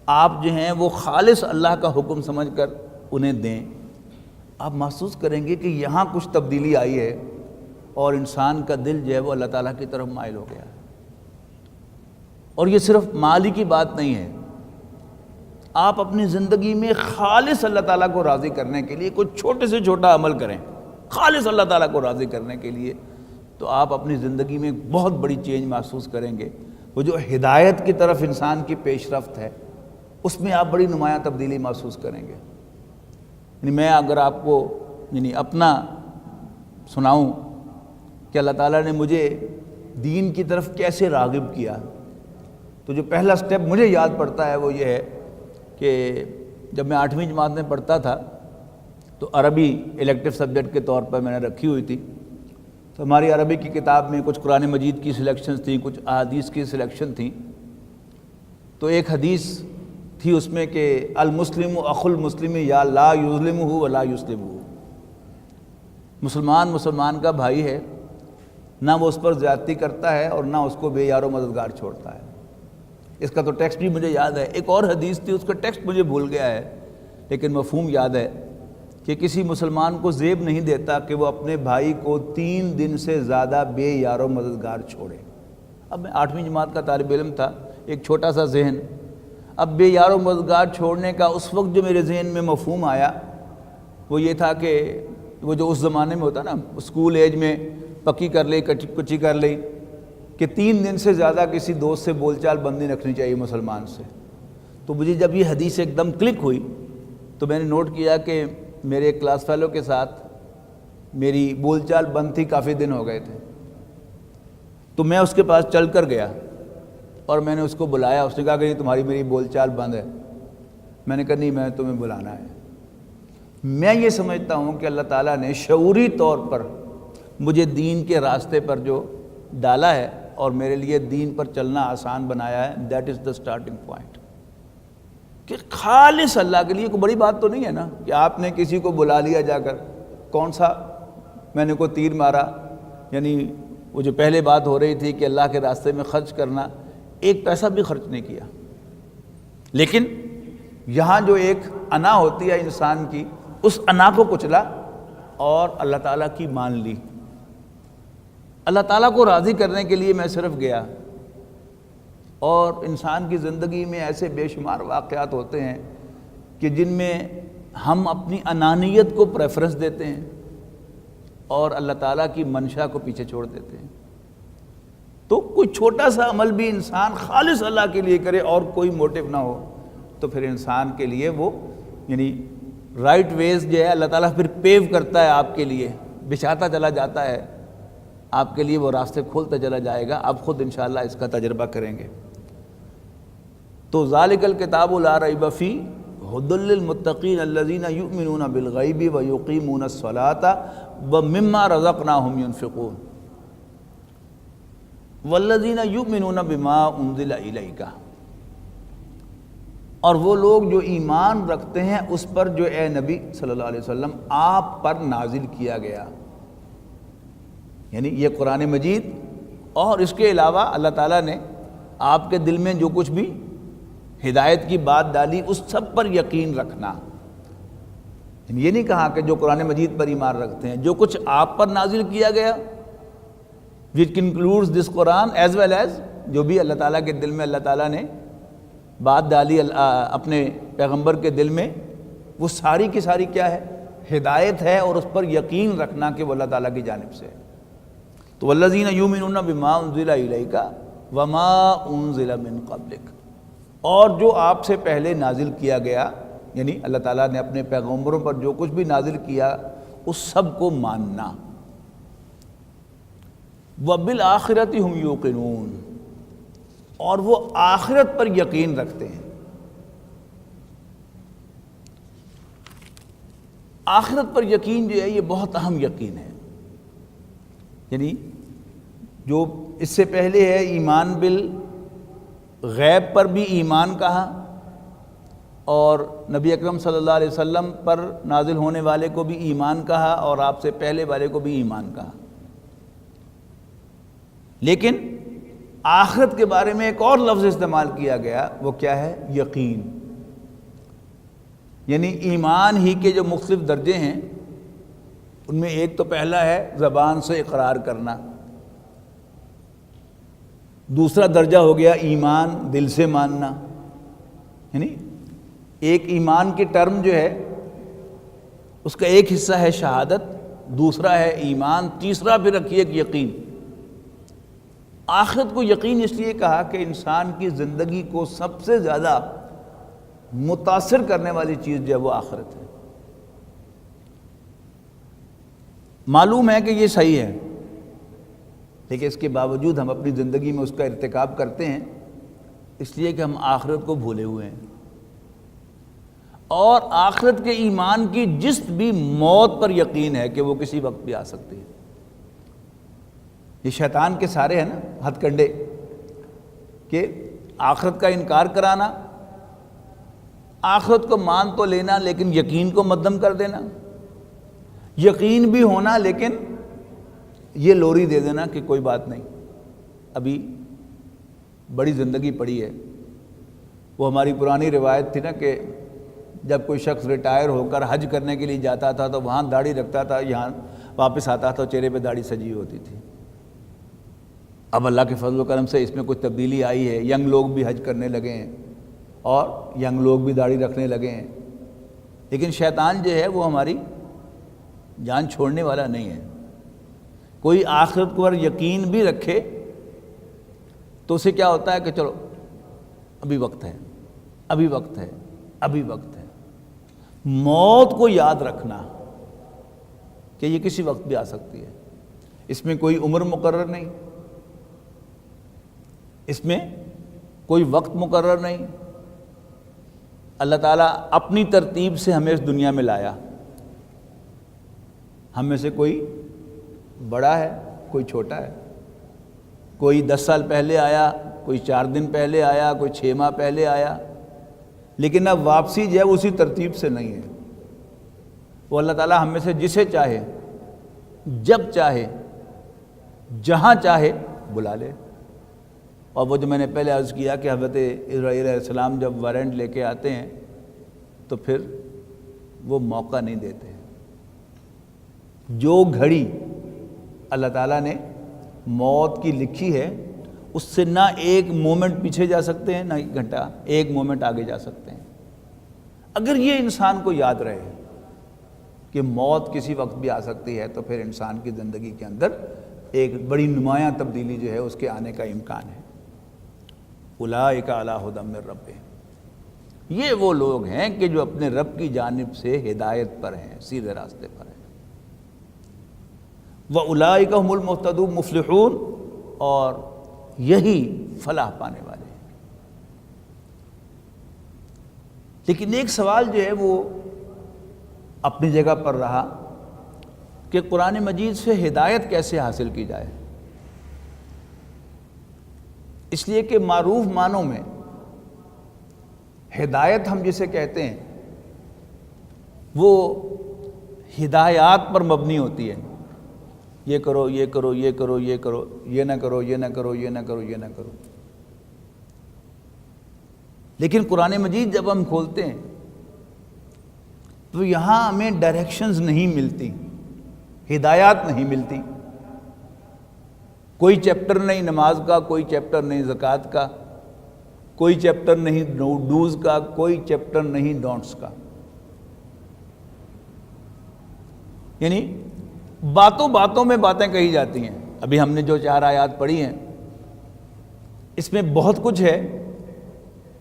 آپ جو ہیں وہ خالص اللہ کا حکم سمجھ کر انہیں دیں۔ آپ محسوس کریں گے کہ یہاں کچھ تبدیلی آئی ہے اور انسان کا دل جو ہے وہ اللہ تعالیٰ کی طرف مائل ہو گیا ہے۔ اور یہ صرف مال ہی کی بات نہیں ہے، آپ اپنی زندگی میں خالص اللہ تعالیٰ کو راضی کرنے کے لیے کوئی چھوٹے سے چھوٹا عمل کریں، خالص اللہ تعالیٰ کو راضی کرنے کے لیے، تو آپ اپنی زندگی میں بہت بڑی چینج محسوس کریں گے۔ وہ جو ہدایت کی طرف انسان کی پیش رفت ہے اس میں آپ بڑی نمایاں تبدیلی محسوس کریں گے۔ یعنی میں اگر آپ کو اپنا سناؤں کہ اللہ تعالیٰ نے مجھے دین کی طرف کیسے راغب کیا؟ تو جو پہلا سٹیپ مجھے یاد پڑتا ہے وہ یہ ہے کہ جب میں 8ویں جماعت میں پڑھتا تھا تو عربی الیکٹیو سبجیکٹ کے طور پر میں نے رکھی ہوئی تھی، تو ہماری عربی کی کتاب میں کچھ قرآن مجید کی سلیکشنز تھیں، کچھ احادیث کی سلیکشن تھیں۔ تو ایک حدیث تھی اس میں کہ المسلم اخو المسلم یا لا یظلمہ ولا یسلمہ، مسلمان کا بھائی ہے، نہ وہ اس پر زیادتی کرتا ہے اور نہ اس کو بے یار و مددگار چھوڑتا ہے۔ اس کا تو ٹیکسٹ بھی مجھے یاد ہے، ایک اور حدیث تھی اس کا ٹیکسٹ مجھے بھول گیا ہے لیکن مفہوم یاد ہے کہ کسی مسلمان کو زیب نہیں دیتا کہ وہ اپنے بھائی کو 3 دن سے زیادہ بے یار و مددگار چھوڑے۔ اب میں 8ویں جماعت کا طالب علم تھا، ایک چھوٹا سا ذہن، اب بے یار و مددگار چھوڑنے کا اس وقت جو میرے ذہن میں مفہوم آیا وہ یہ تھا کہ وہ جو اس زمانے میں ہوتا نا، اسکول ایج میں پکی کر لی کچی کر لی کہ 3 دن سے زیادہ کسی دوست سے بول چال بند نہیں رکھنی چاہیے مسلمان سے۔ تو مجھے جب یہ حدیث ایک دم کلک ہوئی تو میں نے نوٹ کیا کہ میرے ایک کلاس فیلو کے ساتھ میری بول چال بند تھی، کافی دن ہو گئے تھے، تو میں اس کے پاس چل کر گیا اور میں نے اس کو بلایا۔ اس نے کہا کہ نہیں تمہاری میری بول چال بند ہے۔ میں نے کہا نہیں، میں تمہیں بلانا ہے۔ میں یہ سمجھتا ہوں کہ اللہ تعالیٰ نے شعوری طور پر مجھے دین کے راستے پر جو ڈالا ہے اور میرے لیے دین پر چلنا آسان بنایا ہے، that is the starting point, کہ خالص اللہ کے لیے۔ کوئی بڑی بات تو نہیں ہے نا کہ آپ نے کسی کو بلا لیا جا کر، کون سا میں نے کوئی تیر مارا، یعنی وہ جو پہلے بات ہو رہی تھی کہ اللہ کے راستے میں خرچ کرنا، ایک پیسہ بھی خرچ نہیں کیا، لیکن یہاں جو ایک انا ہوتی ہے انسان کی، اس انا کو کچلا اور اللہ تعالیٰ کی مان لی۔ اللہ تعالیٰ کو راضی کرنے کے لیے میں صرف گیا، اور انسان کی زندگی میں ایسے بے شمار واقعات ہوتے ہیں کہ جن میں ہم اپنی انانیت کو پریفرنس دیتے ہیں اور اللہ تعالیٰ کی منشا کو پیچھے چھوڑ دیتے ہیں۔ تو کوئی چھوٹا سا عمل بھی انسان خالص اللہ کے لیے کرے اور کوئی موٹیو نہ ہو تو پھر انسان کے لیے وہ یعنی رائٹ ویز جو ہے اللہ تعالیٰ پھر پیو کرتا ہے، آپ کے لیے بچھاتا چلا جاتا ہے، آپ کے لیے وہ راستے کھولتا چلا جائے گا۔ آپ خود انشاءاللہ اس کا تجربہ کریں گے۔ تو ذالک الکتاب لا ریب فیہ ھدی للمتقین الذین یؤمنون بالغیب ویقیمون الصلاۃ ومما رزقناہم ینفقون والذین یؤمنون بما انزل الیک، اور وہ لوگ جو ایمان رکھتے ہیں اس پر جو اے نبی صلی اللہ علیہ وسلم آپ پر نازل کیا گیا، یعنی یہ قرآن مجید، اور اس کے علاوہ اللہ تعالیٰ نے آپ کے دل میں جو کچھ بھی ہدایت کی بات ڈالی اس سب پر یقین رکھنا۔ یہ نہیں کہا کہ جو قرآن مجید پر ایمان رکھتے ہیں، جو کچھ آپ پر نازل کیا گیا which includes this Quran as well as جو بھی اللہ تعالیٰ کے دل میں اللہ تعالیٰ نے بات ڈالی اپنے پیغمبر کے دل میں، وہ ساری کی ساری کیا ہے؟ ہدایت ہے، اور اس پر یقین رکھنا کہ وہ اللہ تعالیٰ کی جانب سے ہے۔ تو والذین یؤمنون بما انزل الیک وما انزل من قبلک، اور جو آپ سے پہلے نازل کیا گیا، یعنی اللہ تعالیٰ نے اپنے پیغمبروں پر جو کچھ بھی نازل کیا اس سب کو ماننا۔ وبالآخرۃ ھم یوقنون، اور وہ آخرت پر یقین رکھتے ہیں۔ آخرت پر یقین جو ہے یہ بہت اہم یقین ہے، یعنی جو اس سے پہلے ہے ایمان بالغیب پر بھی ایمان کہا، اور نبی اکرم صلی اللہ علیہ وسلم پر نازل ہونے والے کو بھی ایمان کہا، اور آپ سے پہلے والے کو بھی ایمان کہا۔ لیکن آخرت کے بارے میں ایک اور لفظ استعمال کیا گیا، وہ کیا ہے؟ یقین۔ یعنی ایمان ہی کے جو مختلف درجے ہیں ان میں ایک تو پہلا ہے زبان سے اقرار کرنا، دوسرا درجہ ہو گیا ایمان دل سے ماننا، یعنی ایک ایمان کی ٹرم جو ہے اس کا ایک حصہ ہے شہادت، دوسرا ہے ایمان، تیسرا پھر رکھیے ایک یقین۔ آخرت کو یقین اس لیے کہا کہ انسان کی زندگی کو سب سے زیادہ متاثر کرنے والی چیز جو ہے وہ آخرت ہے۔ معلوم ہے کہ یہ صحیح ہے، لیکن اس کے باوجود ہم اپنی زندگی میں اس کا ارتکاب کرتے ہیں، اس لیے کہ ہم آخرت کو بھولے ہوئے ہیں، اور آخرت کے ایمان کی جس بھی موت پر یقین ہے کہ وہ کسی وقت بھی آ سکتی ہے۔ یہ شیطان کے سارے ہیں نا ہتھ کنڈے، کہ آخرت کا انکار کرانا، آخرت کو مان تو لینا لیکن یقین کو مدھم کر دینا، یقین بھی ہونا لیکن یہ لوری دے دینا کہ کوئی بات نہیں، ابھی بڑی زندگی پڑی ہے۔ وہ ہماری پرانی روایت تھی نا کہ جب کوئی شخص ریٹائر ہو کر حج کرنے کے لیے جاتا تھا تو وہاں داڑھی رکھتا تھا، یہاں واپس آتا تھا چہرے پہ داڑھی سجی ہوتی تھی۔ اب اللہ کے فضل و کرم سے اس میں کچھ تبدیلی آئی ہے، ینگ لوگ بھی حج کرنے لگے ہیں اور ینگ لوگ بھی داڑھی رکھنے لگے ہیں، لیکن شیطان جو ہے وہ ہماری جان چھوڑنے والا نہیں ہے۔ کوئی آخرت پر یقین بھی رکھے تو اسے کیا ہوتا ہے کہ چلو ابھی وقت ہے، ابھی وقت ہے، ابھی وقت ہے۔ موت کو یاد رکھنا کہ یہ کسی وقت بھی آ سکتی ہے، اس میں کوئی عمر مقرر نہیں، اس میں کوئی وقت مقرر نہیں۔ اللہ تعالیٰ اپنی ترتیب سے ہمیں اس دنیا میں لایا، ہم میں سے کوئی بڑا ہے، کوئی چھوٹا ہے، کوئی 10 سال پہلے آیا، کوئی 4 دن پہلے آیا، کوئی 6 ماہ پہلے آیا، لیکن اب واپسی جو ہے اسی ترتیب سے نہیں ہے۔ وہ اللہ تعالیٰ ہم میں سے جسے چاہے، جب چاہے، جہاں چاہے بلا لے۔ اور وہ جو میں نے پہلے عرض کیا کہ حضرت اسرائیل علیہ السلام جب وارنٹ لے کے آتے ہیں تو پھر وہ موقع نہیں دیتے۔ جو گھڑی اللہ تعالیٰ نے موت کی لکھی ہے اس سے نہ ایک مومنٹ پیچھے جا سکتے ہیں، نہ ایک گھنٹہ، ایک مومنٹ آگے جا سکتے ہیں۔ اگر یہ انسان کو یاد رہے کہ موت کسی وقت بھی آ سکتی ہے تو پھر انسان کی زندگی کے اندر ایک بڑی نمایاں تبدیلی جو ہے اس کے آنے کا امکان ہے۔ اولئک علی ھدی من ربہم، یہ وہ لوگ ہیں کہ جو اپنے رب کی جانب سے ہدایت پر ہیں، سیدھے راستے پر ہیں۔ وَأُولَئِکَ هُمُ الْمُهْتَدُونَ مفلحون، اور یہی فلاح پانے والے ہیں۔ لیکن ایک سوال جو ہے وہ اپنی جگہ پر رہا کہ قرآن مجید سے ہدایت کیسے حاصل کی جائے، اس لیے کہ معروف معنوں میں ہدایت ہم جسے کہتے ہیں وہ ہدایات پر مبنی ہوتی ہے، یہ کرو، یہ کرو، یہ کرو، یہ کرو، یہ نہ کرو، یہ نہ کرو، یہ نہ کرو، یہ نہ کرو۔ لیکن قرآن مجید جب ہم کھولتے ہیں تو یہاں ہمیں ڈائریکشنز نہیں ملتی، ہدایات نہیں ملتی۔ کوئی چیپٹر نہیں نماز کا، کوئی چیپٹر نہیں زکوٰۃ کا، کوئی چیپٹر نہیں ڈوز کا، کوئی چیپٹر نہیں ڈونٹس کا۔ یعنی باتوں باتوں میں باتیں کہی جاتی ہیں۔ ابھی ہم نے جو 4 آیات پڑھی ہیں اس میں بہت کچھ ہے،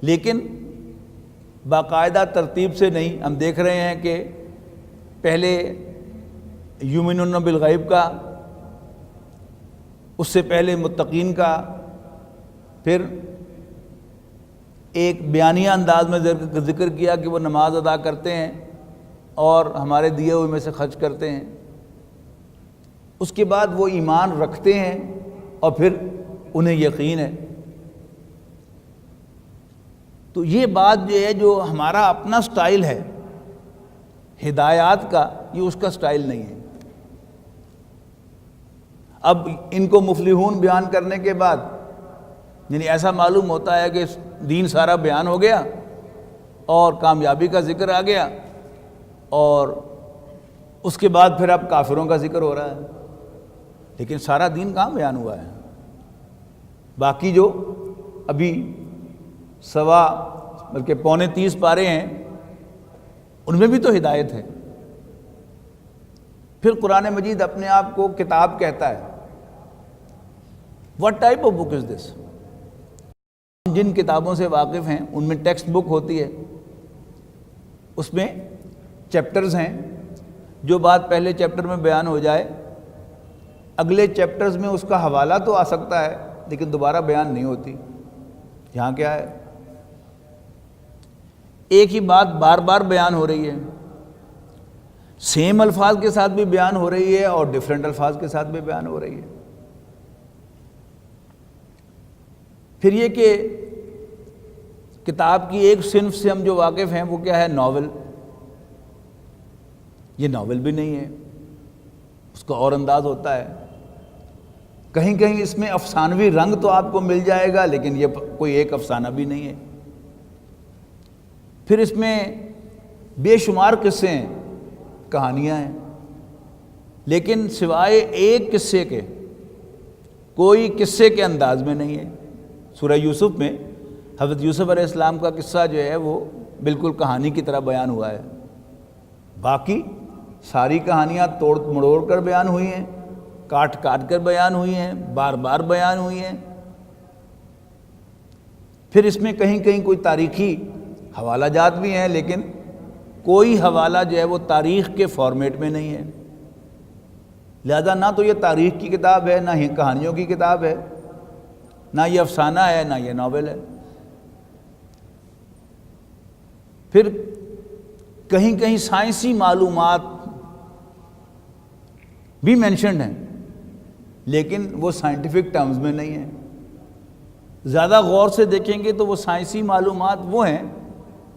لیکن باقاعدہ ترتیب سے نہیں۔ ہم دیکھ رہے ہیں کہ پہلے یؤمنون بالغیب کا، اس سے پہلے متقین کا، پھر ایک بیانیہ انداز میں ذکر کیا کہ وہ نماز ادا کرتے ہیں اور ہمارے دیے ہوئے میں سے خرچ کرتے ہیں، اس کے بعد وہ ایمان رکھتے ہیں اور پھر انہیں یقین ہے۔ تو یہ بات جو ہے جو ہمارا اپنا سٹائل ہے ہدایات کا، یہ اس کا سٹائل نہیں ہے۔ اب ان کو مفلحون بیان کرنے کے بعد یعنی ایسا معلوم ہوتا ہے کہ دین سارا بیان ہو گیا اور کامیابی کا ذکر آ گیا، اور اس کے بعد پھر اب کافروں کا ذکر ہو رہا ہے، لیکن سارا دین کہاں بیان ہوا ہے؟ باقی جو ابھی بلکہ 29 پارے ہیں ان میں بھی تو ہدایت ہے۔ پھر قرآن مجید اپنے آپ کو کتاب کہتا ہے۔ What type of book is this؟ جن کتابوں سے واقف ہیں ان میں ٹیکسٹ بک ہوتی ہے، اس میں چیپٹرز ہیں، جو بات پہلے چیپٹر میں بیان ہو جائے اگلے چیپٹرز میں اس کا حوالہ تو آ سکتا ہے لیکن دوبارہ بیان نہیں ہوتی. یہاں کیا ہے؟ ایک ہی بات بار بار بیان ہو رہی ہے، سیم الفاظ کے ساتھ بھی بیان ہو رہی ہے اور ڈیفرنٹ الفاظ کے ساتھ بھی بیان ہو رہی ہے. پھر یہ کہ کتاب کی ایک صنف سے ہم جو واقف ہیں وہ کیا ہے؟ ناول. یہ ناول بھی نہیں ہے، اس کا اور انداز ہوتا ہے. کہیں کہیں اس میں افسانوی رنگ تو آپ کو مل جائے گا لیکن یہ کوئی ایک افسانہ بھی نہیں ہے. پھر اس میں بے شمار قصے ہیں، کہانیاں ہیں، لیکن سوائے ایک قصے کے کوئی قصے کے انداز میں نہیں ہے. سورہ یوسف میں حضرت یوسف علیہ السلام کا قصہ جو ہے وہ بالکل کہانی کی طرح بیان ہوا ہے. باقی ساری کہانیاں توڑ مڑوڑ کر بیان ہوئی ہیں، کاٹ کاٹ کر بیان ہوئی ہیں، بار بار بیان ہوئی ہیں. پھر اس میں کہیں کہیں کوئی تاریخی حوالہ جات بھی ہیں لیکن کوئی حوالہ جو ہے وہ تاریخ کے فارمیٹ میں نہیں ہے. لہذا نہ تو یہ تاریخ کی کتاب ہے، نہ ہی کہانیوں کی کتاب ہے، نہ یہ افسانہ ہے، نہ یہ ناول ہے. پھر کہیں کہیں سائنسی معلومات بھی مینشنڈ ہیں لیکن وہ سائنٹیفک ٹرمز میں نہیں ہیں. زیادہ غور سے دیکھیں گے تو وہ سائنسی معلومات وہ ہیں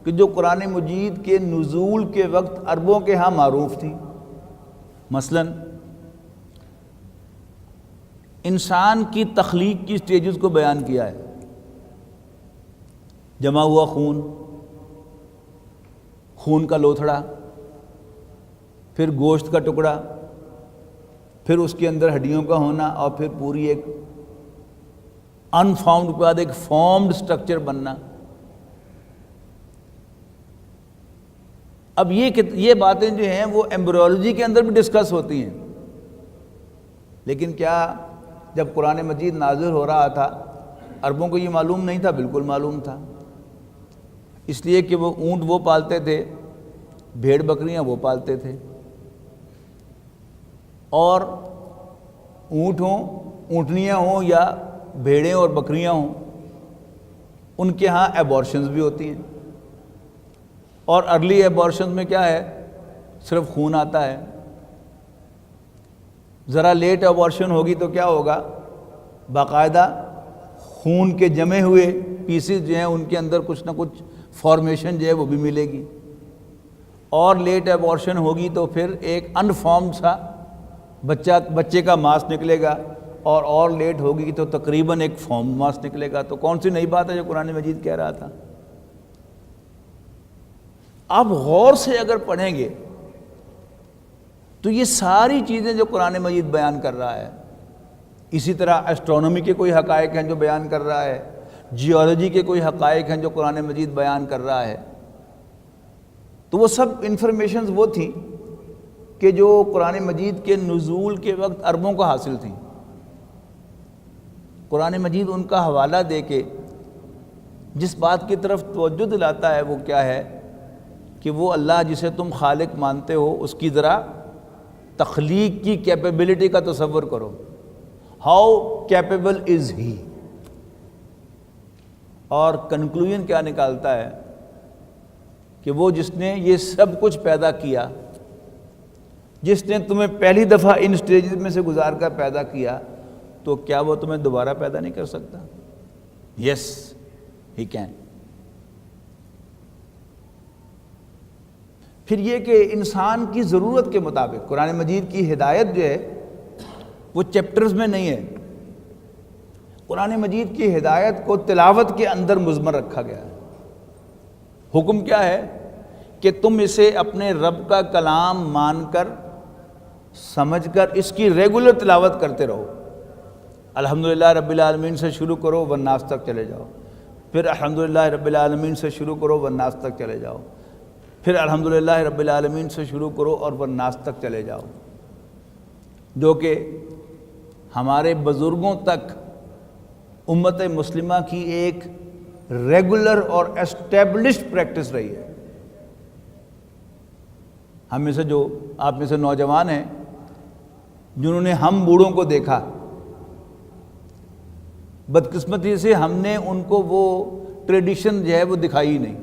کہ جو قرآن مجید کے نزول کے وقت عربوں کے ہاں معروف تھیں. مثلاً انسان کی تخلیق کی سٹیجز کو بیان کیا ہے. جمع ہوا خون، خون کا لوتھڑا، پھر گوشت کا ٹکڑا، پھر اس کے اندر ہڈیوں کا ہونا، اور پھر پوری ایک انفارمڈ کے بعد ایک فارمڈ سٹرکچر بننا. اب یہ باتیں جو ہیں وہ ایمبریولوجی کے اندر بھی ڈسکس ہوتی ہیں، لیکن کیا جب قرآن مجید نازل ہو رہا تھا عربوں کو یہ معلوم نہیں تھا؟ بالکل معلوم تھا. اس لیے کہ وہ اونٹ وہ پالتے تھے، بھیڑ بکریاں وہ پالتے تھے، اور اونٹ ہوں، اونٹنیاں ہوں یا بھیڑیں اور بکریاں ہوں، ان کے ہاں ایبورشنز بھی ہوتی ہیں. اور ارلی ایبورشنز میں کیا ہے؟ صرف خون آتا ہے. ذرا لیٹ ایبورشن ہوگی تو کیا ہوگا؟ باقاعدہ خون کے جمے ہوئے پیسز جو ہیں ان کے اندر کچھ نہ کچھ فارمیشن جو ہے وہ بھی ملے گی. اور لیٹ ایبورشن ہوگی تو پھر ایک انفارمڈ سا بچے کا ماس نکلے گا، اور لیٹ ہوگی تو تقریباً ایک فارم ماس نکلے گا. تو کون سی نئی بات ہے جو قرآن مجید کہہ رہا تھا؟ آپ غور سے اگر پڑھیں گے تو یہ ساری چیزیں جو قرآن مجید بیان کر رہا ہے، اسی طرح ایسٹرونومی کے کوئی حقائق ہیں جو بیان کر رہا ہے، جیولوجی کے کوئی حقائق ہیں جو قرآن مجید بیان کر رہا ہے، تو وہ سب انفارمیشنز وہ تھیں کہ جو قرآن مجید کے نزول کے وقت عربوں کو حاصل تھیں. قرآن مجید ان کا حوالہ دے کے جس بات کی طرف توجہ دلاتا ہے وہ کیا ہے کہ وہ اللہ جسے تم خالق مانتے ہو اس کی ذرا تخلیق کی کیپیبلٹی کا تصور کرو. ہاؤ کیپیبل از ہی. اور کنکلوژن کیا نکالتا ہے کہ وہ جس نے یہ سب کچھ پیدا کیا، جس نے تمہیں پہلی دفعہ ان سٹیجز میں سے گزار کر پیدا کیا، تو کیا وہ تمہیں دوبارہ پیدا نہیں کر سکتا؟ یس ہی کین. پھر یہ کہ انسان کی ضرورت کے مطابق قرآن مجید کی ہدایت جو ہے وہ چیپٹرز میں نہیں ہے. قرآن مجید کی ہدایت کو تلاوت کے اندر مضمر رکھا گیا ہے. حکم کیا ہے کہ تم اسے اپنے رب کا کلام مان کر، سمجھ کر اس کی ریگولر تلاوت کرتے رہو. الحمدللہ رب العالمین سے شروع کرو والناس تک چلے جاؤ، پھر الحمدللہ رب العالمین سے شروع کرو والناس تک چلے جاؤ، پھر الحمدللہ رب العالمین سے شروع کرو اور والناس تک چلے جاؤ. جو کہ ہمارے بزرگوں تک امت مسلمہ کی ایک ریگولر اور اسٹیبلشڈ پریکٹس رہی ہے. ہم میں سے جو آپ میں سے نوجوان ہیں جنہوں نے ہم بوڑھوں کو دیکھا، بدقسمتی سے ہم نے ان کو وہ ٹریڈیشن جو ہے وہ دکھائی ہی نہیں.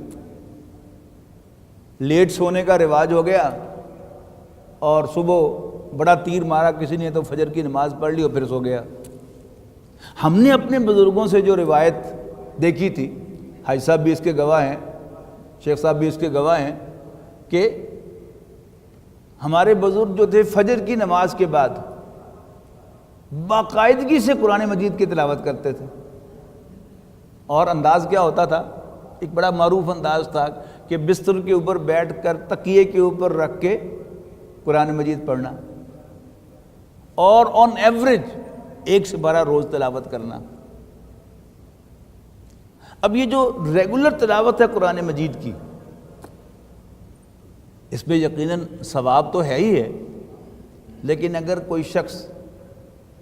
لیٹ سونے کا رواج ہو گیا اور صبح بڑا تیر مارا کسی نے تو فجر کی نماز پڑھ لی اور پھر سو گیا. ہم نے اپنے بزرگوں سے جو روایت دیکھی تھی، حاجی صاحب بھی اس کے گواہ ہیں، شیخ صاحب بھی اس کے گواہ ہیں، کہ ہمارے بزرگ جو تھے فجر کی نماز کے بعد باقاعدگی سے قرآن مجید کی تلاوت کرتے تھے. اور انداز کیا ہوتا تھا؟ ایک بڑا معروف انداز تھا کہ بستر کے اوپر بیٹھ کر تکیے کے اوپر رکھ کے قرآن مجید پڑھنا، اور آن ایوریج 1 سے 12 روز تلاوت کرنا. اب یہ جو ریگولر تلاوت ہے قرآن مجید کی، اس میں یقیناً ثواب تو ہے ہی ہے، لیکن اگر کوئی شخص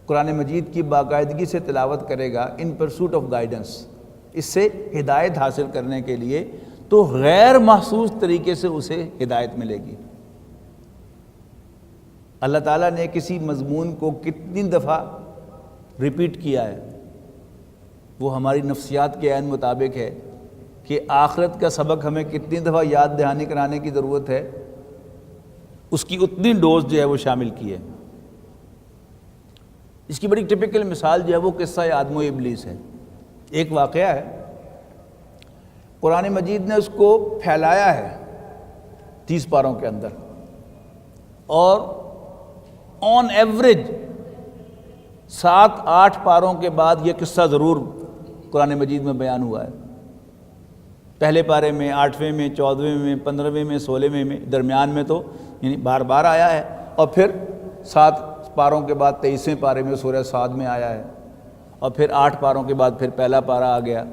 قرآن مجید کی باقاعدگی سے تلاوت کرے گا ان پرسوٹ آف گائیڈنس، اس سے ہدایت حاصل کرنے کے لیے، تو غیر محسوس طریقے سے اسے ہدایت ملے گی. اللہ تعالیٰ نے کسی مضمون کو کتنی دفعہ ریپیٹ کیا ہے، وہ ہماری نفسیات کے عین مطابق ہے کہ آخرت کا سبق ہمیں کتنی دفعہ یاد دہانی کرانے کی ضرورت ہے، اس کی اتنی ڈوز جو ہے وہ شامل کی ہے. اس کی بڑی ٹپیکل مثال جو ہے وہ قصہ آدم و ابلیس ہے. ایک واقعہ ہے، قرآن مجید نے اس کو پھیلایا ہے 30 پاروں کے اندر، اور آن ایوریج 7-8 پاروں کے بعد یہ قصہ ضرور قرآن مجید میں بیان ہوا ہے. پہلے پارے میں، 8ویں میں، 14ویں میں، 15ویں میں، 16ویں میں، درمیان میں تو یعنی بار بار آیا ہے، اور پھر 7 پاروں کے بعد 23ویں پارے میں سورہ صاد میں آیا ہے، اور پھر 8 پاروں کے بعد پھر پہلا پارہ آ گیا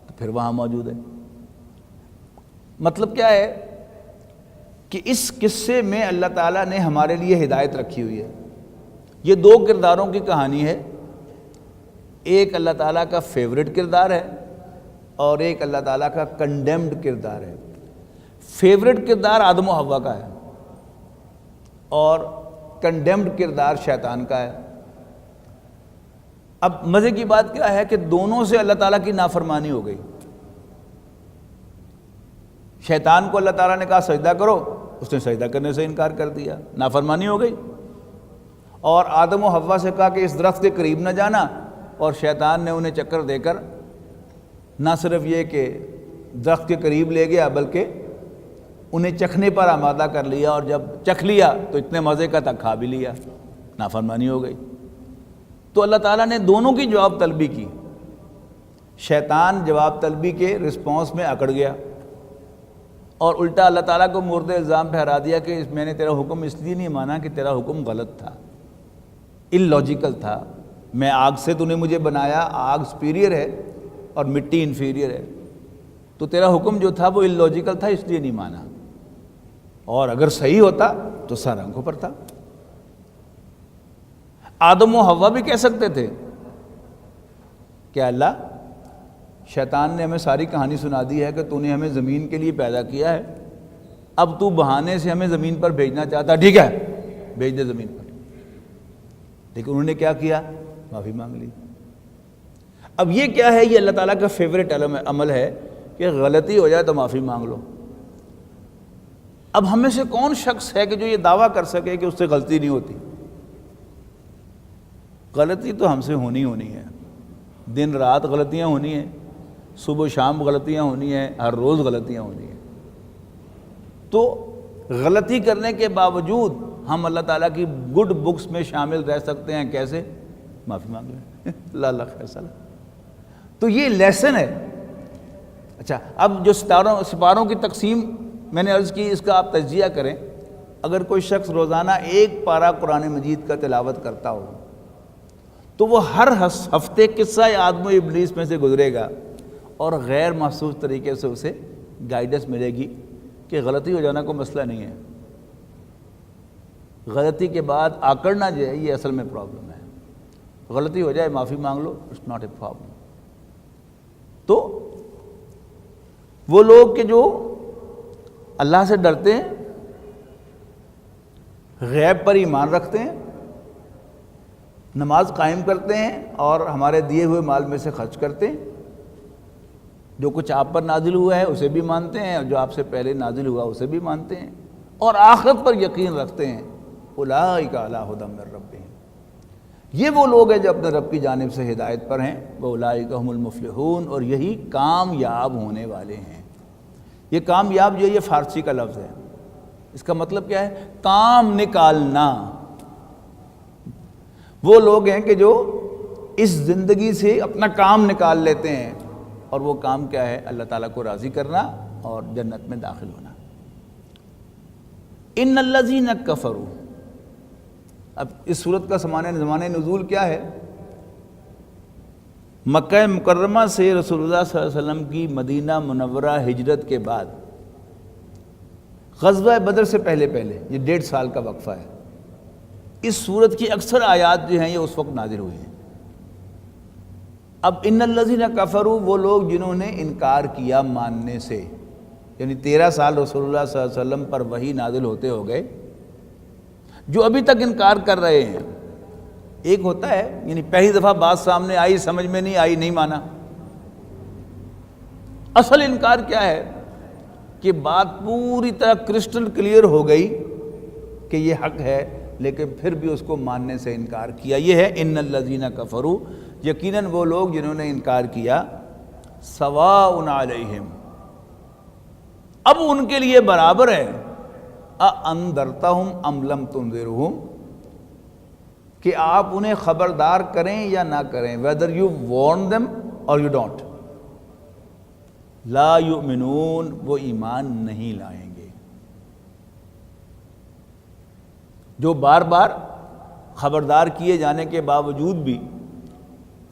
تو پھر وہاں موجود ہے. مطلب کیا ہے کہ اس قصے میں اللہ تعالیٰ نے ہمارے لیے ہدایت رکھی ہوئی ہے. یہ 2 کرداروں کی کہانی ہے، ایک اللہ تعالیٰ کا فیوریٹ کردار ہے اور ایک اللہ تعالیٰ کا کنڈیمڈ کردار ہے. فیوریٹ کردار آدم و حوا کا ہے اور کنڈیمڈ کردار شیطان کا ہے. اب مزے کی بات کیا ہے کہ دونوں سے اللہ تعالیٰ کی نافرمانی ہو گئی. شیطان کو اللہ تعالیٰ نے کہا سجدہ کرو، اس نے سجدہ کرنے سے انکار کر دیا، نافرمانی ہو گئی. اور آدم و حوا سے کہا کہ اس درخت کے قریب نہ جانا، اور شیطان نے انہیں چکر دے کر نہ صرف یہ کہ درخت کے قریب لے گیا بلکہ انہیں چکھنے پر آمادہ کر لیا، اور جب چکھ لیا تو اتنے مزے کا تھا کھا بھی لیا، نافرمانی ہو گئی. تو اللہ تعالیٰ نے دونوں کی جواب طلبی کی. شیطان جواب طلبی کے رسپانس میں اکڑ گیا اور الٹا اللہ تعالیٰ کو مورد الزام ٹھہرا دیا کہ میں نے تیرا حکم اس لیے نہیں مانا کہ تیرا حکم غلط تھا، اللاجیکل تھا. میں آگ سے تو نے مجھے بنایا، آگ سپیریئر ہے اور مٹی انفیریئر ہے، تو تیرا حکم جو تھا وہ اللاجیکل تھا، اس لیے نہیں مانا، اور اگر صحیح ہوتا تو سر آنکھوں پر تھا. آدم و حوا بھی کہہ سکتے تھے کہ اللہ، شیطان نے ہمیں ساری کہانی سنا دی ہے کہ تو نے ہمیں زمین کے لیے پیدا کیا ہے، اب تو بہانے سے ہمیں زمین پر بھیجنا چاہتا، ٹھیک ہے بھیج دے زمین پر. لیکن انہوں نے کیا کیا؟ معافی مانگ لی. اب یہ کیا ہے؟ یہ اللہ تعالیٰ کا فیوریٹ عمل ہے کہ غلطی ہو جائے تو معافی مانگ لو. اب ہم میں سے کون شخص ہے کہ جو یہ دعویٰ کر سکے کہ اس سے غلطی نہیں ہوتی؟ غلطی تو ہم سے ہونی ہے، دن رات غلطیاں ہونی ہیں، صبح و شام غلطیاں ہونی ہیں، ہر روز غلطیاں ہونی ہیں. تو غلطی کرنے کے باوجود ہم اللہ تعالیٰ کی گڈ بکس میں شامل رہ سکتے ہیں. کیسے؟ معافی مانگ لیں. اللہ خیر. تو یہ لیسن ہے. اچھا، اب جو سپاروں کی تقسیم میں نے عرض کی، اس کا آپ تجزیہ کریں. اگر کوئی شخص روزانہ 1 پارہ قرآن مجید کا تلاوت کرتا ہو تو وہ ہر ہفتے قصہ آدم و ابلیس میں سے گزرے گا اور غیر محسوس طریقے سے اسے گائیڈنس ملے گی کہ غلطی ہو جانا کوئی مسئلہ نہیں ہے. غلطی کے بعد آکڑنا جو ہے یہ اصل میں پرابلم ہے. غلطی ہو جائے معافی مانگ لو، اٹس ناٹ اے پرابلم. تو وہ لوگ کہ جو اللہ سے ڈرتے ہیں، غیب پر ایمان رکھتے ہیں نماز قائم کرتے ہیں اور ہمارے دیے ہوئے مال میں سے خرچ کرتے ہیں، جو کچھ آپ پر نازل ہوا ہے اسے بھی مانتے ہیں اور جو آپ سے پہلے نازل ہوا اسے بھی مانتے ہیں، اور آخرت پر یقین رکھتے ہیں۔ اولئک علی ھدی من ربہم، یہ وہ لوگ ہیں جو اپنے رب کی جانب سے ہدایت پر ہیں، واولئک ھم المفلحون، اور یہی کامیاب ہونے والے ہیں۔ یہ کامیاب جو ہے یہ فارسی کا لفظ ہے، اس کا مطلب کیا ہے؟ کام نکالنا۔ وہ لوگ ہیں کہ جو اس زندگی سے اپنا کام نکال لیتے ہیں، اور وہ کام کیا ہے؟ اللہ تعالیٰ کو راضی کرنا اور جنت میں داخل ہونا۔ ان الذین کفروا، اب اس صورت کا زمانہ نزول کیا ہے؟ مکہ مکرمہ سے رسول اللہ صلی اللہ علیہ وسلم کی مدینہ منورہ ہجرت کے بعد غزوہ بدر سے پہلے یہ 1.5 سال کا وقفہ ہے۔ اس صورت کی اکثر آیات جو ہیں یہ اس وقت نازل ہوئی ہیں۔ اب ان الذین کفروا، وہ لوگ جنہوں نے انکار کیا ماننے سے، یعنی 13 سال رسول اللہ صلی اللہ علیہ وسلم پر وحی نازل ہوتے ہو گئے، جو ابھی تک انکار کر رہے ہیں۔ ایک ہوتا ہے یعنی پہلی دفعہ بات سامنے آئی، سمجھ میں نہیں آئی، نہیں مانا۔ اصل انکار کیا ہے کہ بات پوری طرح کرسٹل کلیئر ہو گئی کہ یہ حق ہے، لیکن پھر بھی اس کو ماننے سے انکار کیا۔ یہ ہے ان الذین کفروا، یقیناً وہ لوگ جنہوں نے انکار کیا، سواء علیہم، اب ان کے لیے برابر ہے، اانذرتہم ام لم تنذرہم، کہ آپ انہیں خبردار کریں یا نہ کریں، whether you warn them or you don't، لا یؤمنون، وہ ایمان نہیں لائیں گے۔ جو بار بار خبردار کیے جانے کے باوجود بھی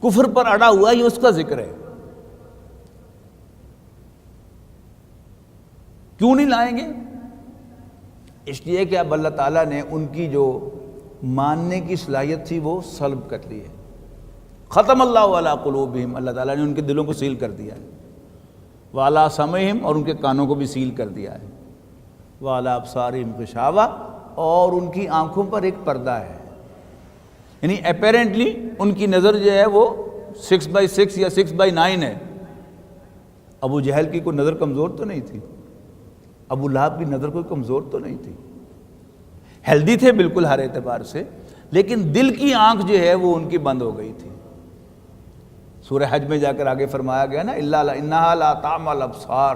کفر پر اڑا ہوا، یہ اس کا ذکر ہے۔ کیوں نہیں لائیں گے؟ اس لیے کہ اب اللہ تعالیٰ نے ان کی جو ماننے کی صلاحیت تھی وہ سلب کر لی ہے۔ ختم اللہ علی قلوبہم، اللہ تعالیٰ نے ان کے دلوں کو سیل کر دیا ہے، وعلی سمعہم، اور ان کے کانوں کو بھی سیل کر دیا ہے، وعلی ابصارہم غشاوہ، اور ان کی آنکھوں پر ایک پردہ ہے۔ یعنی اپیرنٹلی ان کی نظر جو ہے وہ 6/6 یا 6/9 ہے۔ ابو جہل کی کوئی نظر کمزور تو نہیں تھی، ابو لہب کی نظر کوئی کمزور تو نہیں تھی، ہیلدی تھے بالکل ہر اعتبار سے، لیکن دل کی آنکھ جو ہے وہ ان کی بند ہو گئی تھی۔ سورہ حج میں جا کر آگے فرمایا گیا نا، انہا لا تعمی الابصار،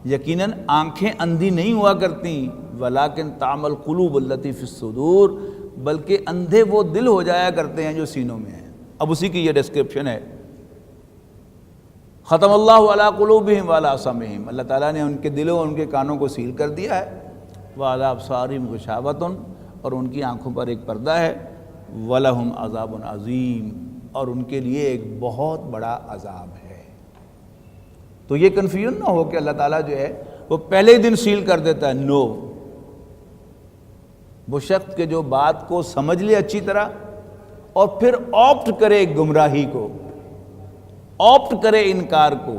یقیناً آنکھیں اندھی نہیں ہوا کرتی، ولیکن تعمی القلوب التی فی الصدور، بلکہ اندھے وہ دل ہو جایا کرتے ہیں جو سینوں میں ہیں۔ اب اسی کی یہ ڈسکرپشن ہے، ختم اللہ علی قلوبہم وعلی سمعہم، اللہ تعالیٰ نے ان کے دلوں اور ان کے کانوں کو سیل کر دیا ہے، وعلی ابصارہم غشاوۃ، اور ان کی آنکھوں پر ایک پردہ ہے، ولہم عذاب عظیم، اور ان کے لیے ایک بہت بڑا عذاب ہے۔ تو یہ کنفیوژن نہ ہو کہ اللہ تعالیٰ جو ہے وہ پہلے ہی دن سیل کر دیتا ہے، نو، وہ شخص کے جو بات کو سمجھ لے اچھی طرح اور پھر آپٹ کرے گمراہی کو، آپٹ کرے انکار کو،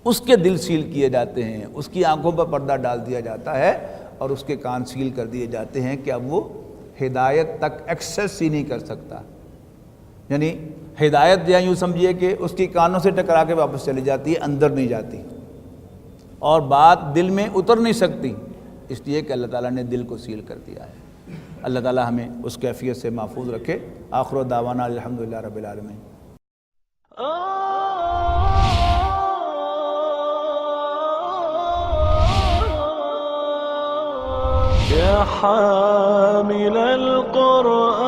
اس کے دل سیل کیے جاتے ہیں، اس کی آنکھوں پر پردہ ڈال دیا جاتا ہے، اور اس کے کان سیل کر دیے جاتے ہیں کہ اب وہ ہدایت تک ایکسیس ہی نہیں کر سکتا۔ یعنی ہدایت یا یوں سمجھیے کہ اس کی کانوں سے ٹکرا کے واپس چلی جاتی ہے، اندر نہیں جاتی، اور بات دل میں اتر نہیں سکتی، اس لیے کہ اللہ تعالیٰ نے دل کو سیل کر دیا ہے۔ اللہ تعالیٰ ہمیں اس کیفیت سے محفوظ رکھے۔ آخر دعوانا الحمدللہ رب العالمین۔ يا حامل القرآن